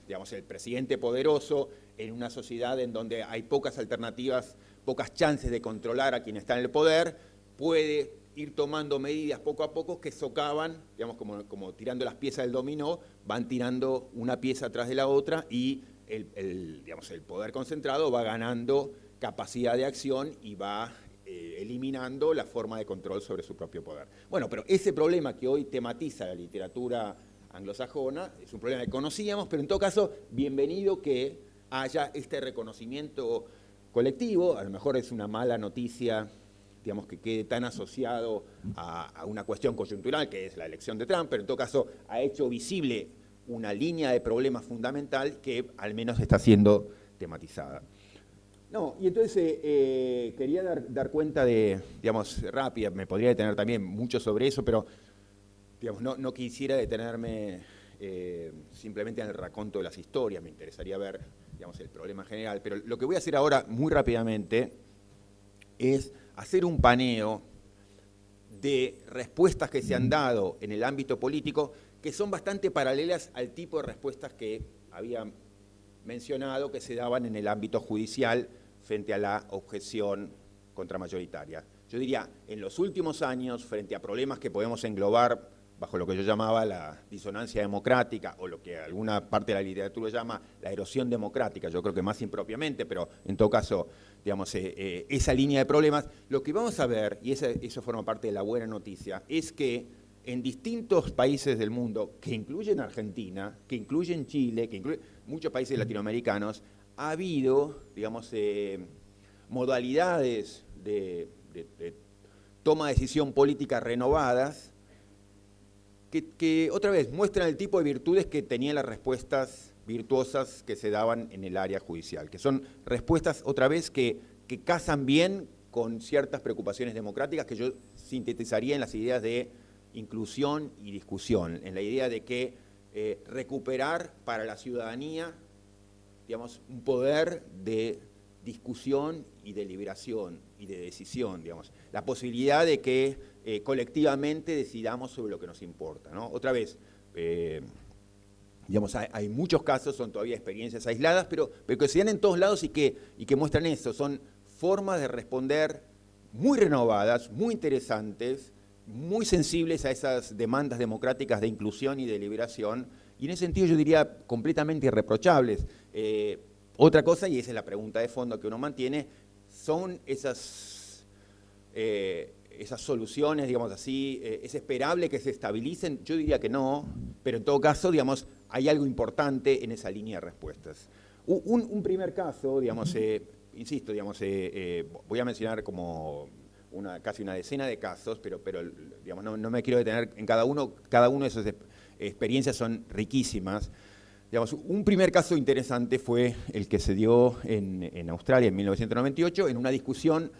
digamos, el presidente poderoso en una sociedad en donde hay pocas alternativas, pocas chances de controlar a quien está en el poder, puede ir tomando medidas poco a poco que socavan, digamos, como tirando las piezas del dominó, van tirando una pieza atrás de la otra y digamos, el poder concentrado va ganando capacidad de acción y va eliminando la forma de control sobre su propio poder. Bueno, pero ese problema que hoy tematiza la literatura anglosajona es un problema que conocíamos, pero en todo caso, bienvenido que haya este reconocimiento colectivo. A lo mejor es una mala noticia, digamos, que quede tan asociado a una cuestión coyuntural, que es la elección de Trump, pero en todo caso ha hecho visible una línea de problema fundamental que al menos está siendo tematizada. No, y entonces quería dar cuenta de, digamos, rápida, me podría detener también mucho sobre eso, pero digamos, no quisiera detenerme simplemente en el raconto de las historias, me interesaría ver, digamos, el problema general, pero lo que voy a hacer ahora muy rápidamente es hacer un paneo de respuestas que se han dado en el ámbito político que son bastante paralelas al tipo de respuestas que había mencionado que se daban en el ámbito judicial frente a la objeción contramayoritaria. Yo diría, en los últimos años, frente a problemas que podemos englobar bajo lo que yo llamaba la disonancia democrática, o lo que alguna parte de la literatura llama la erosión democrática, yo creo que más impropiamente, pero en todo caso, digamos, esa línea de problemas, lo que vamos a ver, y eso forma parte de la buena noticia, es que en distintos países del mundo, que incluyen Argentina, que incluyen Chile, que incluyen muchos países latinoamericanos, ha habido, digamos, modalidades de toma de decisión política renovadas que otra vez muestran el tipo de virtudes que tenían las respuestas virtuosas que se daban en el área judicial, que son respuestas otra vez que casan bien con ciertas preocupaciones democráticas que yo sintetizaría en las ideas de inclusión y discusión, en la idea de que recuperar para la ciudadanía, digamos, un poder de discusión y deliberación y de decisión, digamos, la posibilidad de que colectivamente decidamos sobre lo que nos importa, ¿no? Otra vez, digamos, hay muchos casos, son todavía experiencias aisladas, pero que se dan en todos lados y que muestran eso, son formas de responder muy renovadas, muy interesantes, muy sensibles a esas demandas democráticas de inclusión y de liberación, y en ese sentido yo diría completamente irreprochables. Otra cosa, y esa es la pregunta de fondo que uno mantiene, son esas soluciones, digamos así, ¿es esperable que se estabilicen? Yo diría que no, pero en todo caso, digamos, hay algo importante en esa línea de respuestas. Un primer caso, digamos, insisto, digamos, voy a mencionar como casi una decena de casos, pero digamos, no me quiero detener en cada uno de esas experiencias son riquísimas. Digamos, un primer caso interesante fue el que se dio en Australia en 1998, en una discusión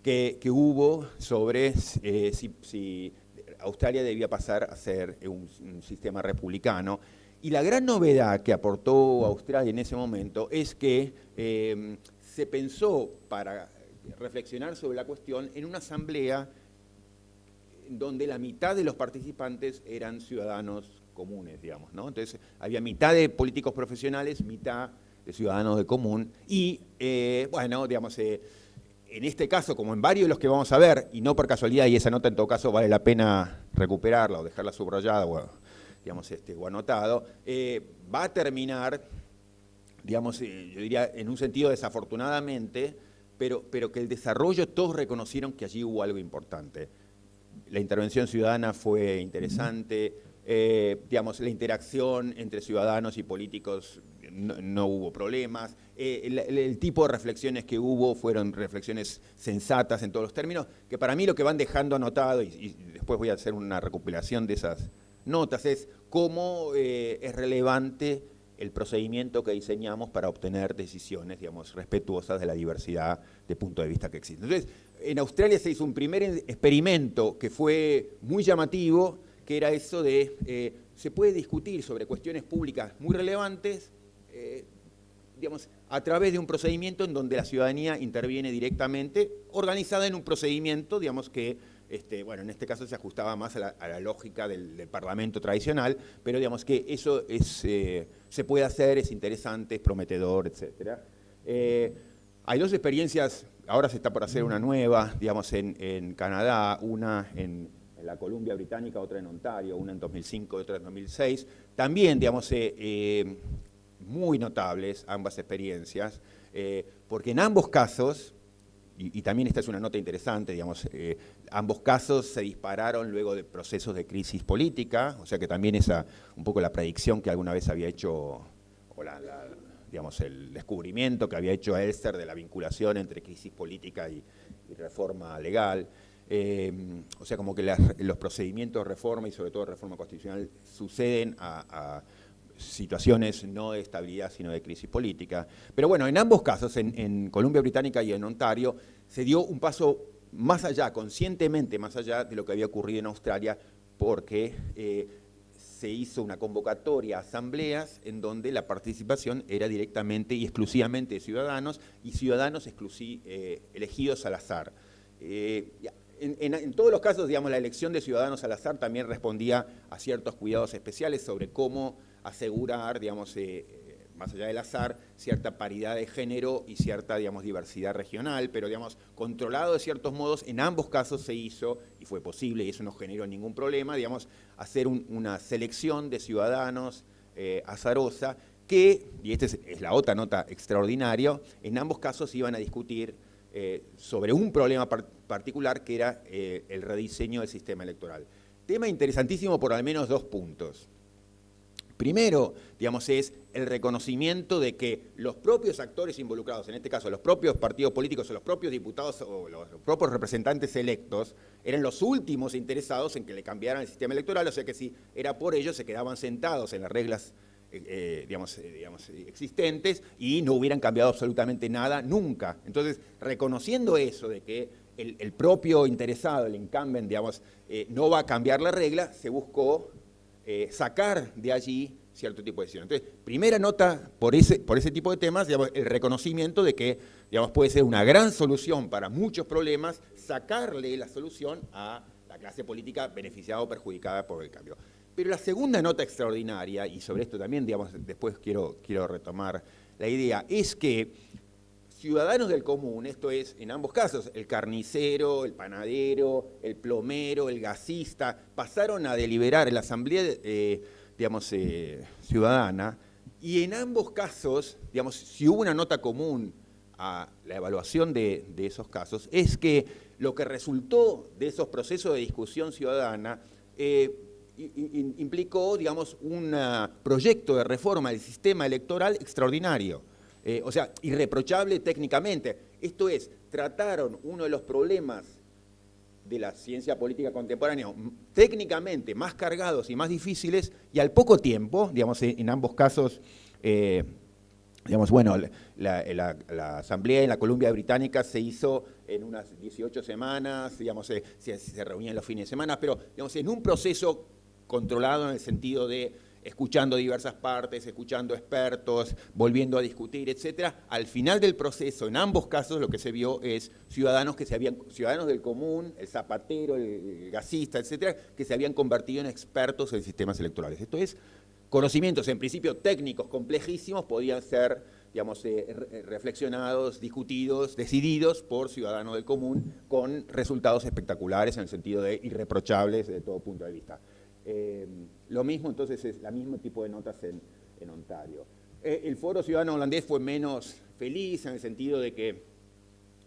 que hubo sobre si Australia debía pasar a ser un sistema republicano. Y la gran novedad que aportó Australia en ese momento es que se pensó para reflexionar sobre la cuestión en una asamblea donde la mitad de los participantes eran ciudadanos comunes, digamos, ¿no? Entonces había mitad de políticos profesionales, mitad de ciudadanos de común y, bueno, digamos, en este caso, como en varios de los que vamos a ver, y no por casualidad, y esa nota en todo caso vale la pena recuperarla o dejarla subrayada o, digamos, o anotado, va a terminar, digamos, yo diría, en un sentido desafortunadamente, pero que el desarrollo todos reconocieron que allí hubo algo importante. La intervención ciudadana fue interesante, digamos, la interacción entre ciudadanos y políticos no hubo problemas, el tipo de reflexiones que hubo fueron reflexiones sensatas en todos los términos, que para mí lo que van dejando anotado, y después voy a hacer una recopilación de esas notas, es cómo es relevante el procedimiento que diseñamos para obtener decisiones, digamos, respetuosas de la diversidad de puntos de vista que existen. Entonces, en Australia se hizo un primer experimento que fue muy llamativo, que era eso de, se puede discutir sobre cuestiones públicas muy relevantes, digamos, a través de un procedimiento en donde la ciudadanía interviene directamente, organizada en un procedimiento, digamos, que bueno, en este caso se ajustaba más a la lógica del parlamento tradicional, pero digamos que eso se puede hacer, es interesante, es prometedor, etc. Hay dos experiencias ahora se está por hacer una nueva, digamos, en Canadá, una en la Columbia Británica, otra en Ontario, una en 2005 y otra en 2006. También, digamos, muy notables ambas experiencias, porque en ambos casos, y también esta es una nota interesante, digamos, ambos casos se dispararon luego de procesos de crisis política, o sea que también esa, un poco la predicción que alguna vez había hecho, o digamos, el descubrimiento que había hecho Elster de la vinculación entre crisis política y reforma legal. O sea, como que los procedimientos de reforma y sobre todo de reforma constitucional suceden a situaciones no de estabilidad sino de crisis política. Pero bueno, en ambos casos, en Columbia Británica y en Ontario, se dio un paso más allá, conscientemente más allá de lo que había ocurrido en Australia, porque se hizo una convocatoria a asambleas en donde la participación era directamente y exclusivamente de ciudadanos, y ciudadanos elegidos al azar. En todos los casos, digamos, la elección de ciudadanos al azar también respondía a ciertos cuidados especiales sobre cómo asegurar, digamos, más allá del azar, cierta paridad de género y cierta, digamos, diversidad regional, pero, digamos, controlado de ciertos modos, en ambos casos se hizo, y fue posible, y eso no generó ningún problema, digamos, hacer una selección de ciudadanos azarosa que, y esta es la otra nota extraordinaria, en ambos casos iban a discutir sobre un problema particular que era el rediseño del sistema electoral. Tema interesantísimo por al menos 2 puntos. Primero, digamos, es el reconocimiento de que los propios actores involucrados, en este caso los propios partidos políticos o los propios diputados o los propios representantes electos, eran los últimos interesados en que le cambiaran el sistema electoral, o sea que si era por ello se quedaban sentados en las reglas digamos, existentes y no hubieran cambiado absolutamente nada nunca. Entonces, reconociendo eso de que el propio interesado, el incumbent, digamos, no va a cambiar la regla, se buscó sacar de allí cierto tipo de decisión. Entonces, primera nota por ese tipo de temas, digamos, el reconocimiento de que, digamos, puede ser una gran solución para muchos problemas sacarle la solución a la clase política beneficiada o perjudicada por el cambio. Pero la segunda nota extraordinaria, y sobre esto también, digamos, después quiero retomar la idea, es que ciudadanos del común, esto es, en ambos casos, el carnicero, el panadero, el plomero, el gasista, pasaron a deliberar en la asamblea, digamos, ciudadana, y en ambos casos, digamos, si hubo una nota común a la evaluación de esos casos, es que lo que resultó de esos procesos de discusión ciudadana implicó, digamos, un proyecto de reforma del sistema electoral extraordinario. O sea, irreprochable técnicamente. Esto es, trataron uno de los problemas de la ciencia política contemporánea técnicamente más cargados y más difíciles, y al poco tiempo, digamos, en ambos casos, digamos, bueno, la asamblea en la Columbia Británica se hizo en unas 18 semanas, digamos, se reunían los fines de semana, pero, digamos, en un proceso controlado en el sentido de escuchando diversas partes, escuchando expertos, volviendo a discutir, etcétera. Al final del proceso, en ambos casos, lo que se vio es ciudadanos del común, el zapatero, el gasista, etcétera, que se habían convertido en expertos en sistemas electorales. Esto es, conocimientos en principio técnicos complejísimos podían ser, digamos, reflexionados, discutidos, decididos por ciudadanos del común con resultados espectaculares en el sentido de irreprochables desde todo punto de vista. Lo mismo entonces es el mismo tipo de notas en Ontario. El Foro Ciudadano Holandés fue menos feliz en el sentido de que,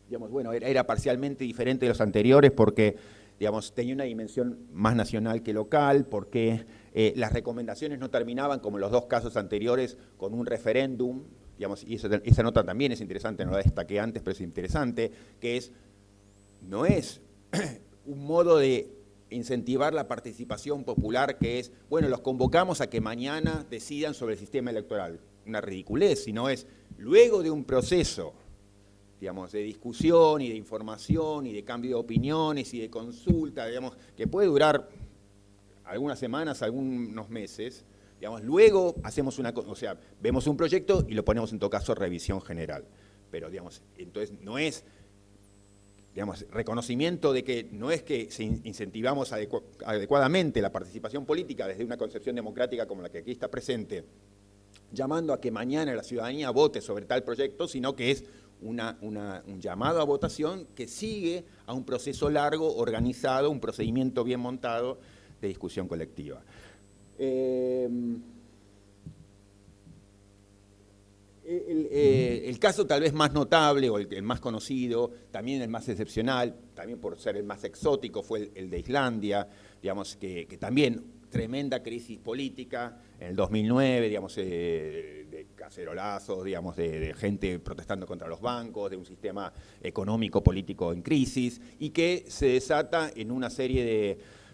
digamos, bueno, era parcialmente diferente de los anteriores porque, digamos, tenía una dimensión más nacional que local, porque las recomendaciones no terminaban, como en los 2 casos anteriores, con un referéndum, digamos, y esa nota también es interesante, no la destaqué antes, pero es interesante, que no es un modo de incentivar la participación popular que es, bueno, los convocamos a que mañana decidan sobre el sistema electoral. Una ridiculez, sino es, luego de un proceso, digamos, de discusión y de información y de cambio de opiniones y de consulta, digamos, que puede durar algunas semanas, algunos meses, digamos, luego hacemos vemos un proyecto y lo ponemos en todo caso a revisión general. Pero, digamos, entonces no es, digamos, reconocimiento de que no es que incentivamos adecuadamente la participación política desde una concepción democrática como la que aquí está presente, llamando a que mañana la ciudadanía vote sobre tal proyecto, sino que es un llamado a votación que sigue a un proceso largo, organizado, un procedimiento bien montado de discusión colectiva. El caso tal vez más notable o el más conocido, también el más excepcional, también por ser el más exótico, fue el de Islandia, digamos que también tremenda crisis política en el 2009, digamos, de cacerolazos, digamos, de gente protestando contra los bancos, de un sistema económico político en crisis, y que se desata en una serie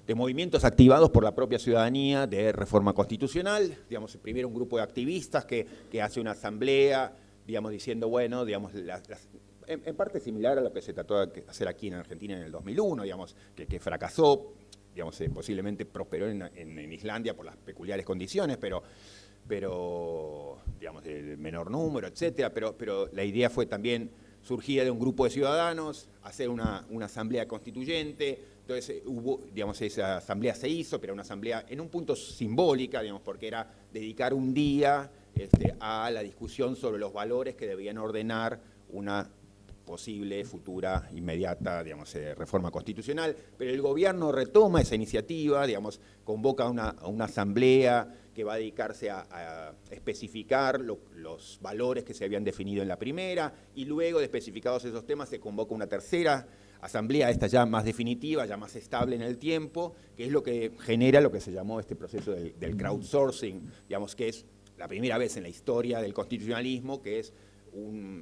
de movimientos activados por la propia ciudadanía de reforma constitucional, digamos, primero un grupo de activistas que hace una asamblea, digamos, diciendo, bueno, digamos, en parte similar a lo que se trató de hacer aquí en Argentina en el 2001, digamos, que fracasó, digamos, posiblemente prosperó en Islandia por las peculiares condiciones, pero digamos, de menor número, etcétera, pero la idea fue también surgida de un grupo de ciudadanos, hacer una asamblea constituyente. Entonces digamos, esa asamblea se hizo, pero una asamblea en un punto simbólica, digamos, porque era dedicar un día a la discusión sobre los valores que debían ordenar una posible, futura, inmediata, digamos, reforma constitucional, pero el gobierno retoma esa iniciativa, digamos, convoca a una asamblea que va a dedicarse a especificar los valores que se habían definido en la primera, y luego de especificados esos temas se convoca una tercera asamblea, esta ya más definitiva, ya más estable en el tiempo, que es lo que genera lo que se llamó este proceso del crowdsourcing, digamos, que es la primera vez en la historia del constitucionalismo que es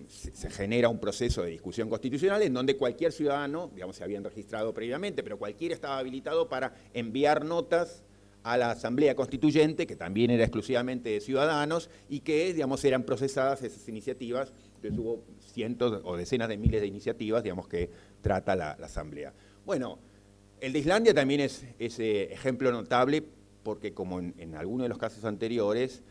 se genera un proceso de discusión constitucional en donde cualquier ciudadano, digamos, se habían registrado previamente, pero cualquiera estaba habilitado para enviar notas a la Asamblea Constituyente, que también era exclusivamente de ciudadanos, y que, digamos, eran procesadas esas iniciativas. Entonces hubo cientos o decenas de miles de iniciativas, digamos, que trata la Asamblea. Bueno, el de Islandia también es ese ejemplo notable, porque como en algunos de los casos anteriores,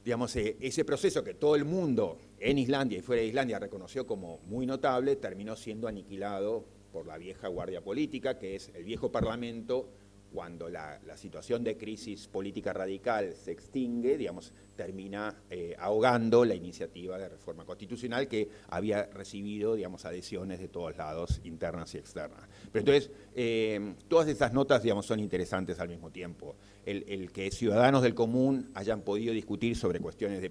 digamos, ese proceso que todo el mundo en Islandia y fuera de Islandia reconoció como muy notable, terminó siendo aniquilado por la vieja guardia política, que es el viejo Parlamento. Cuando la situación de crisis política radical se extingue, digamos, termina ahogando la iniciativa de reforma constitucional que había recibido, digamos, adhesiones de todos lados, internas y externas. Pero entonces, todas esas notas, digamos, son interesantes al mismo tiempo. El que ciudadanos del común hayan podido discutir sobre cuestiones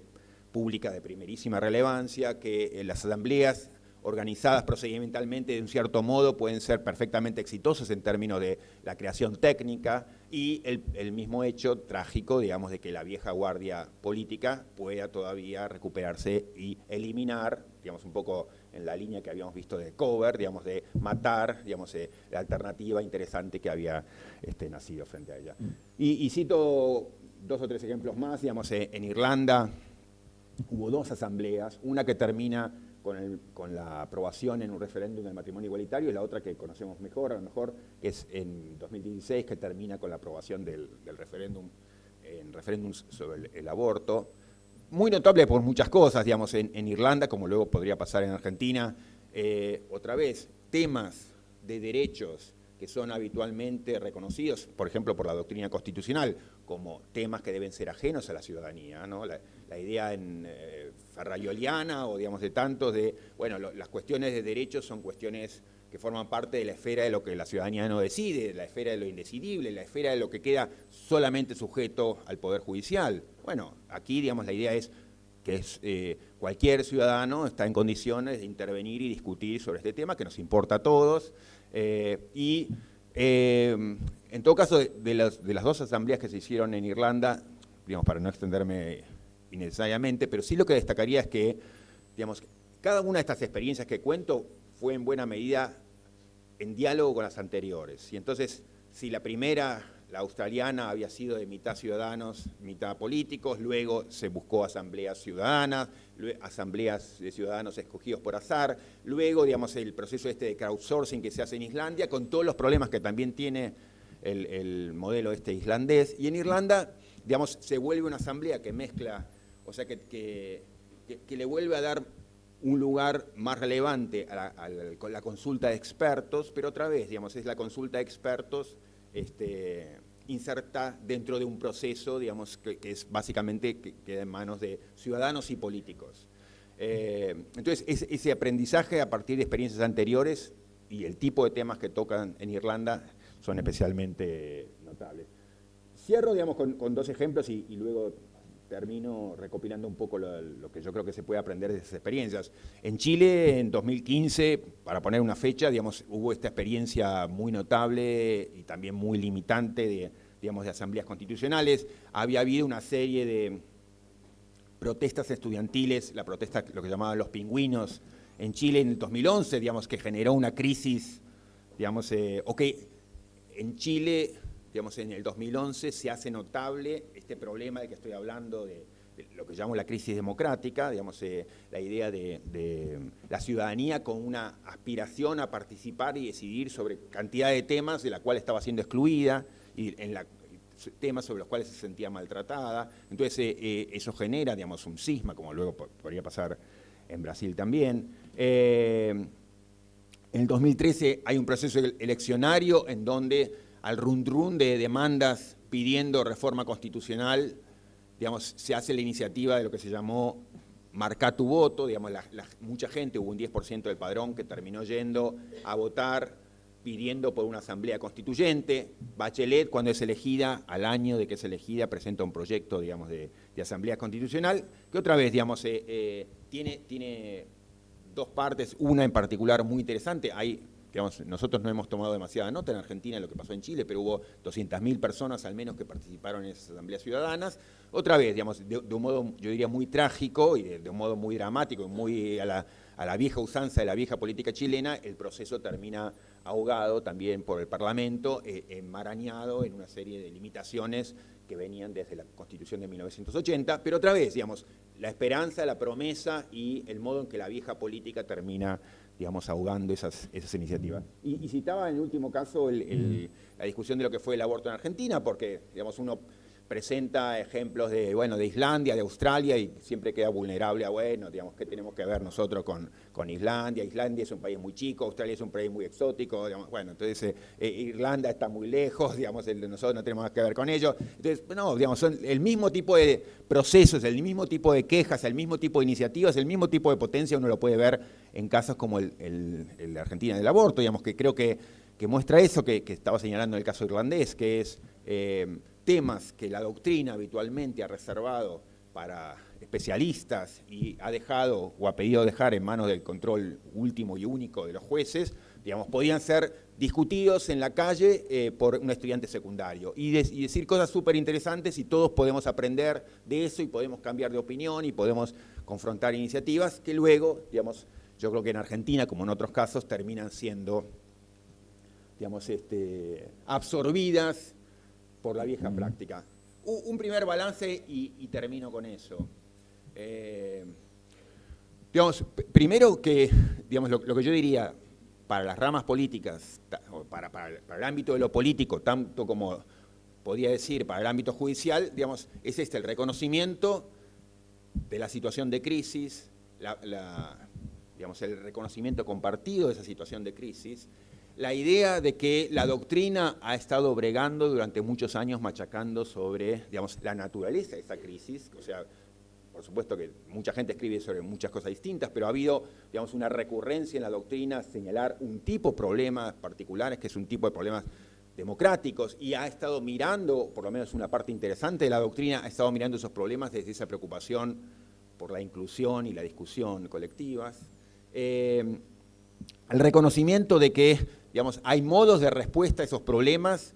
públicas de primerísima relevancia, que las asambleas organizadas procedimentalmente de un cierto modo pueden ser perfectamente exitosas en términos de la creación técnica, y el mismo hecho trágico, digamos, de que la vieja guardia política pueda todavía recuperarse y eliminar, digamos, un poco en la línea que habíamos visto de Cover, digamos, de matar, digamos, la alternativa interesante que había nacido frente a ella. Y cito 2 o 3 ejemplos más, digamos, en Irlanda hubo 2 asambleas, una que termina con la aprobación en un referéndum del matrimonio igualitario, y la otra que conocemos mejor, a lo mejor, que es en 2016, que termina con la aprobación del referéndum, en referéndums sobre el aborto. Muy notable por muchas cosas, digamos, en Irlanda, como luego podría pasar en Argentina. Otra vez, temas de derechos que son habitualmente reconocidos, por ejemplo, por la doctrina constitucional, como temas que deben ser ajenos a la ciudadanía, ¿no? La idea ferrayoliana, o digamos de tantos, bueno, las cuestiones de derechos son cuestiones que forman parte de la esfera de lo que la ciudadanía no decide, la esfera de lo indecidible, la esfera de lo que queda solamente sujeto al Poder Judicial. Bueno, aquí, digamos, la idea es que cualquier ciudadano está en condiciones de intervenir y discutir sobre este tema que nos importa a todos. En todo caso, de las 2 asambleas que se hicieron en Irlanda, digamos, para no extenderme innecesariamente, pero sí lo que destacaría es que, digamos, cada una de estas experiencias que cuento fue en buena medida en diálogo con las anteriores. Y entonces, si la primera, la australiana, había sido de mitad ciudadanos, mitad políticos, luego se buscó asambleas ciudadanas, asambleas de ciudadanos escogidos por azar, luego, digamos, el proceso de crowdsourcing que se hace en Islandia, con todos los problemas que también tiene el modelo islandés, y en Irlanda, digamos, se vuelve una asamblea que mezcla, o sea, que le vuelve a dar un lugar más relevante con la consulta de expertos, pero otra vez, digamos, es la consulta de expertos inserta dentro de un proceso, digamos, que es básicamente que queda en manos de ciudadanos y políticos. Entonces, ese aprendizaje a partir de experiencias anteriores y el tipo de temas que tocan en Irlanda son especialmente notables. Cierro, digamos, con dos ejemplos y luego termino recopilando un poco lo que yo creo que se puede aprender de esas experiencias. En Chile, en 2015, para poner una fecha, digamos, hubo esta experiencia muy notable y también muy limitante de asambleas constitucionales. Había habido una serie de protestas estudiantiles, la protesta, lo que llamaban los pingüinos, en Chile en el 2011, digamos, que generó una crisis, digamos, o que en Chile, digamos, en el 2011 se hace notable este problema de que estoy hablando de lo que llamo la crisis democrática, digamos, la idea de la ciudadanía con una aspiración a participar y decidir sobre cantidad de temas de la cual estaba siendo excluida y temas sobre los cuales se sentía maltratada. Entonces, eso genera, digamos, un cisma, como luego podría pasar en Brasil también. En el 2013 hay un proceso eleccionario en donde al run de demandas pidiendo reforma constitucional, digamos, se hace la iniciativa de lo que se llamó Marcá tu voto, digamos, mucha gente, hubo un 10% del padrón que terminó yendo a votar pidiendo por una asamblea constituyente. Bachelet, cuando es elegida, al año de que es elegida, presenta un proyecto, digamos, de asamblea constitucional, que otra vez, digamos, tiene dos partes, una en particular muy interesante. Digamos, nosotros no hemos tomado demasiada nota en Argentina de lo que pasó en Chile, pero hubo 200.000 personas al menos que participaron en esas asambleas ciudadanas. Otra vez, digamos, de un modo, yo diría, muy trágico y de un modo muy dramático, muy a la vieja usanza de la vieja política chilena, el proceso termina ahogado también por el Parlamento, enmarañado en una serie de limitaciones que venían desde la Constitución de 1980, pero otra vez, digamos, la esperanza, la promesa y el modo en que la vieja política termina, digamos, ahogando esas iniciativas. Y citaba en el último caso la discusión de lo que fue el aborto en Argentina, porque, digamos, uno presenta ejemplos de Islandia, de Australia, y siempre queda vulnerable a, digamos, ¿qué tenemos que ver nosotros con Islandia? Islandia es un país muy chico, Australia es un país muy exótico, digamos, entonces Irlanda está muy lejos, digamos, nosotros no tenemos nada que ver con ellos. Entonces, no, digamos, son el mismo tipo de procesos, el mismo tipo de quejas, el mismo tipo de iniciativas, el mismo tipo de potencia, uno lo puede ver en casos como el de Argentina del aborto, digamos, que creo que muestra eso que estaba señalando en el caso irlandés, que es temas que la doctrina habitualmente ha reservado para especialistas y ha dejado o ha pedido dejar en manos del control último y único de los jueces, digamos, podían ser discutidos en la calle por un estudiante secundario y decir cosas súper interesantes y todos podemos aprender de eso y podemos cambiar de opinión y podemos confrontar iniciativas que luego, digamos, yo creo que en Argentina, como en otros casos, terminan siendo, digamos, absorbidas por la vieja práctica. Un primer balance y termino con eso. Digamos, primero que, digamos, lo que yo diría para las ramas políticas, para el ámbito de lo político, tanto como podría decir para el ámbito judicial, digamos, es el reconocimiento de la situación de crisis, digamos, el reconocimiento compartido de esa situación de crisis, la idea de que la doctrina ha estado bregando durante muchos años machacando sobre, digamos, la naturaleza de esa crisis, o sea, por supuesto que mucha gente escribe sobre muchas cosas distintas, pero ha habido, digamos, una recurrencia en la doctrina a señalar un tipo de problemas particulares, que es un tipo de problemas democráticos, y ha estado mirando, por lo menos una parte interesante de la doctrina, ha estado mirando esos problemas desde esa preocupación por la inclusión y la discusión colectivas. El reconocimiento de que, digamos, hay modos de respuesta a esos problemas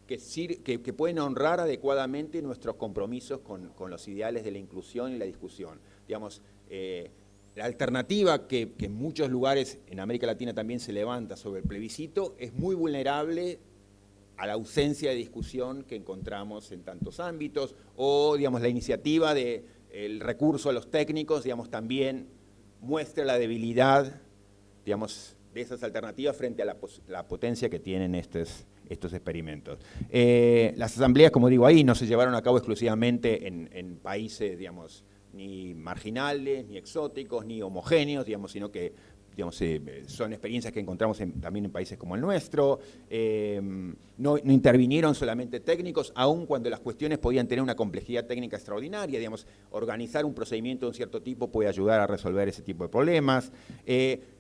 que pueden honrar adecuadamente nuestros compromisos con los ideales de la inclusión y la discusión. Digamos, la alternativa que en muchos lugares en América Latina también se levanta sobre el plebiscito es muy vulnerable a la ausencia de discusión que encontramos en tantos ámbitos, o, digamos, la iniciativa del recurso a los técnicos, digamos, también muestra la debilidad, digamos, de esas alternativas frente a la potencia que tienen estos experimentos. Las asambleas, como digo ahí, no se llevaron a cabo exclusivamente en países, digamos, ni marginales, ni exóticos, ni homogéneos, digamos, sino que, digamos, son experiencias que encontramos también en países como el nuestro. no intervinieron solamente técnicos, aun cuando las cuestiones podían tener una complejidad técnica extraordinaria, digamos, organizar un procedimiento de un cierto tipo puede ayudar a resolver ese tipo de problemas.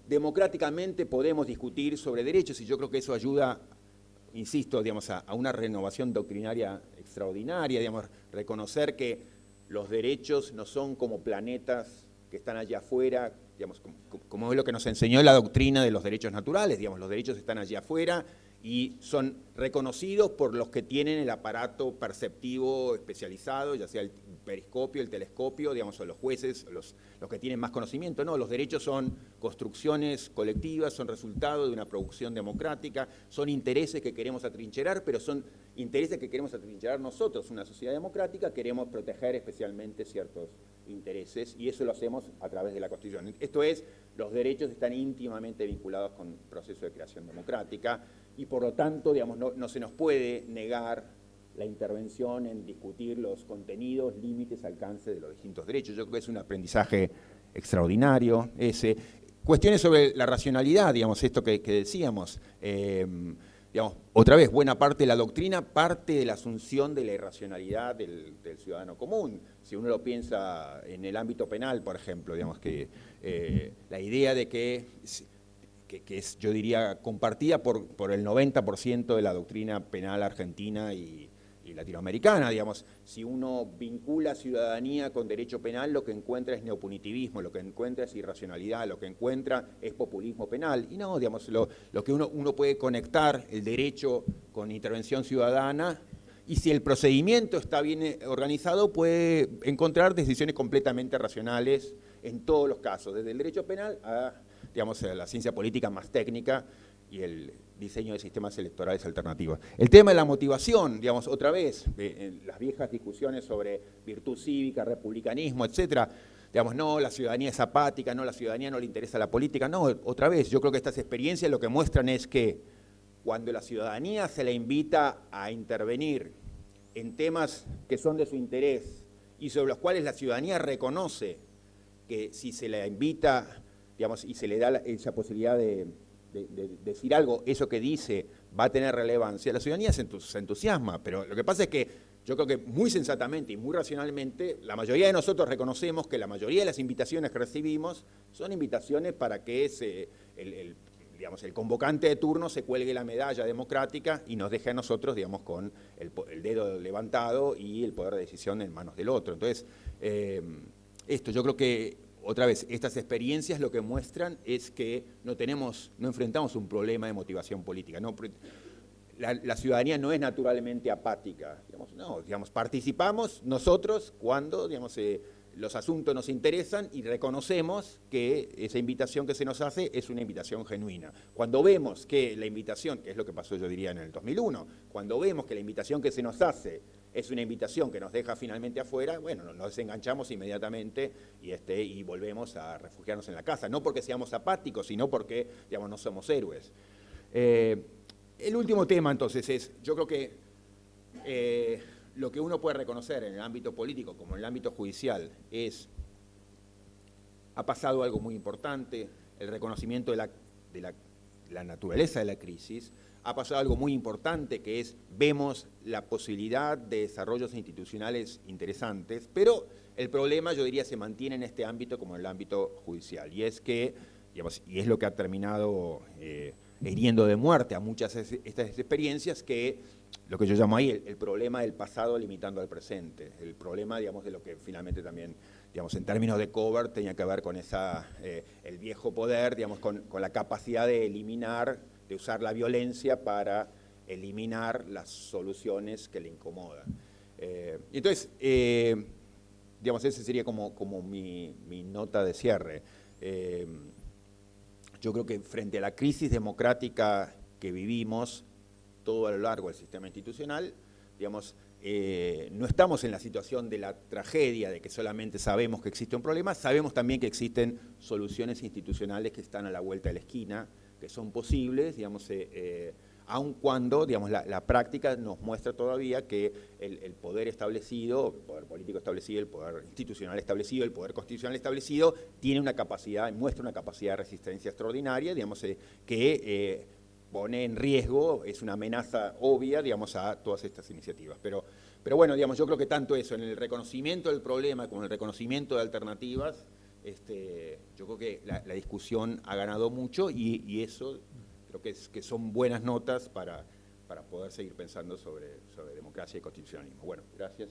Democráticamente podemos discutir sobre derechos y yo creo que eso ayuda, insisto, digamos, a una renovación doctrinaria extraordinaria, digamos, reconocer que los derechos no son como planetas que están allá afuera, digamos, como es lo que nos enseñó la doctrina de los derechos naturales, digamos, los derechos están allá afuera y son reconocidos por los que tienen el aparato perceptivo especializado, ya sea el periscopio, el telescopio, digamos, o los jueces, los que tienen más conocimiento. No, los derechos son construcciones colectivas, son resultado de una producción democrática, son intereses que queremos atrincherar, pero son intereses que queremos atrincherar nosotros. Una sociedad democrática queremos proteger especialmente ciertos intereses y eso lo hacemos a través de la Constitución. Esto es, los derechos están íntimamente vinculados con el proceso de creación democrática y por lo tanto, digamos, no se nos puede negar la intervención en discutir los contenidos, límites, alcance de los distintos derechos. Yo creo que es un aprendizaje extraordinario ese. Cuestiones sobre la racionalidad, digamos, esto que decíamos. Digamos, otra vez, buena parte de la doctrina parte de la asunción de la irracionalidad del ciudadano común. Si uno lo piensa en el ámbito penal, por ejemplo, digamos que la idea de que es, yo diría, compartida por el 90% de la doctrina penal argentina y latinoamericana, digamos, si uno vincula ciudadanía con derecho penal, lo que encuentra es neopunitivismo, lo que encuentra es irracionalidad, lo que encuentra es populismo penal, y no, digamos, lo que uno puede conectar el derecho con intervención ciudadana, y si el procedimiento está bien organizado, puede encontrar decisiones completamente racionales en todos los casos, desde el derecho penal a, digamos, a la ciencia política más técnica y el diseño de sistemas electorales alternativos. El tema de la motivación, digamos, otra vez, en las viejas discusiones sobre virtud cívica, republicanismo, etcétera, digamos, no, la ciudadanía es apática, no, la ciudadanía no le interesa la política, no, otra vez, yo creo que estas experiencias lo que muestran es que cuando la ciudadanía se le invita a intervenir en temas que son de su interés y sobre los cuales la ciudadanía reconoce que si se la invita, digamos, y se le da esa posibilidad de decir algo, eso que dice va a tener relevancia, la ciudadanía se entusiasma, pero lo que pasa es que yo creo que muy sensatamente y muy racionalmente, la mayoría de nosotros reconocemos que la mayoría de las invitaciones que recibimos son invitaciones para que digamos, el convocante de turno se cuelgue la medalla democrática y nos deje a nosotros, digamos, con el dedo levantado y el poder de decisión en manos del otro. Entonces, esto yo creo que otra vez, estas experiencias lo que muestran es que no enfrentamos un problema de motivación política. No, la ciudadanía no es naturalmente apática. Digamos, participamos nosotros cuando, digamos, los asuntos nos interesan y reconocemos que esa invitación que se nos hace es una invitación genuina. Cuando vemos que la invitación, que es lo que pasó yo diría en el 2001, cuando vemos que la invitación que se nos hace es una invitación que nos deja finalmente afuera, bueno, nos desenganchamos inmediatamente y volvemos a refugiarnos en la casa. No porque seamos apáticos, sino porque, digamos, no somos héroes. El último tema, entonces, es, yo creo que lo que uno puede reconocer en el ámbito político como en el ámbito judicial es, ha pasado algo muy importante, el reconocimiento de la naturaleza de la crisis. Ha pasado algo muy importante, que es, vemos la posibilidad de desarrollos institucionales interesantes, pero el problema, yo diría, se mantiene en este ámbito como en el ámbito judicial, y es que, digamos, y es lo que ha terminado hiriendo de muerte a muchas de estas experiencias, que lo que yo llamo ahí el problema del pasado limitando al presente, el problema, digamos, de lo que finalmente también, digamos, en términos de Covert tenía que ver con el viejo poder, digamos, con la capacidad de eliminar, de usar la violencia para eliminar las soluciones que le incomodan. Entonces, digamos, esa sería como mi nota de cierre. Yo creo que frente a la crisis democrática que vivimos todo a lo largo del sistema institucional, digamos, no estamos en la situación de la tragedia, de que solamente sabemos que existe un problema, sabemos también que existen soluciones institucionales que están a la vuelta de la esquina, que son posibles, digamos, aun cuando, digamos, la práctica nos muestra todavía que el poder establecido, el poder político establecido, el poder institucional establecido, el poder constitucional establecido, tiene una capacidad, muestra una capacidad de resistencia extraordinaria, digamos, que pone en riesgo, es una amenaza obvia, digamos, a todas estas iniciativas. Pero bueno, digamos, yo creo que tanto eso, en el reconocimiento del problema como en el reconocimiento de alternativas, yo creo que la discusión ha ganado mucho y eso creo que son buenas notas para poder seguir pensando sobre democracia y constitucionalismo. Bueno, gracias.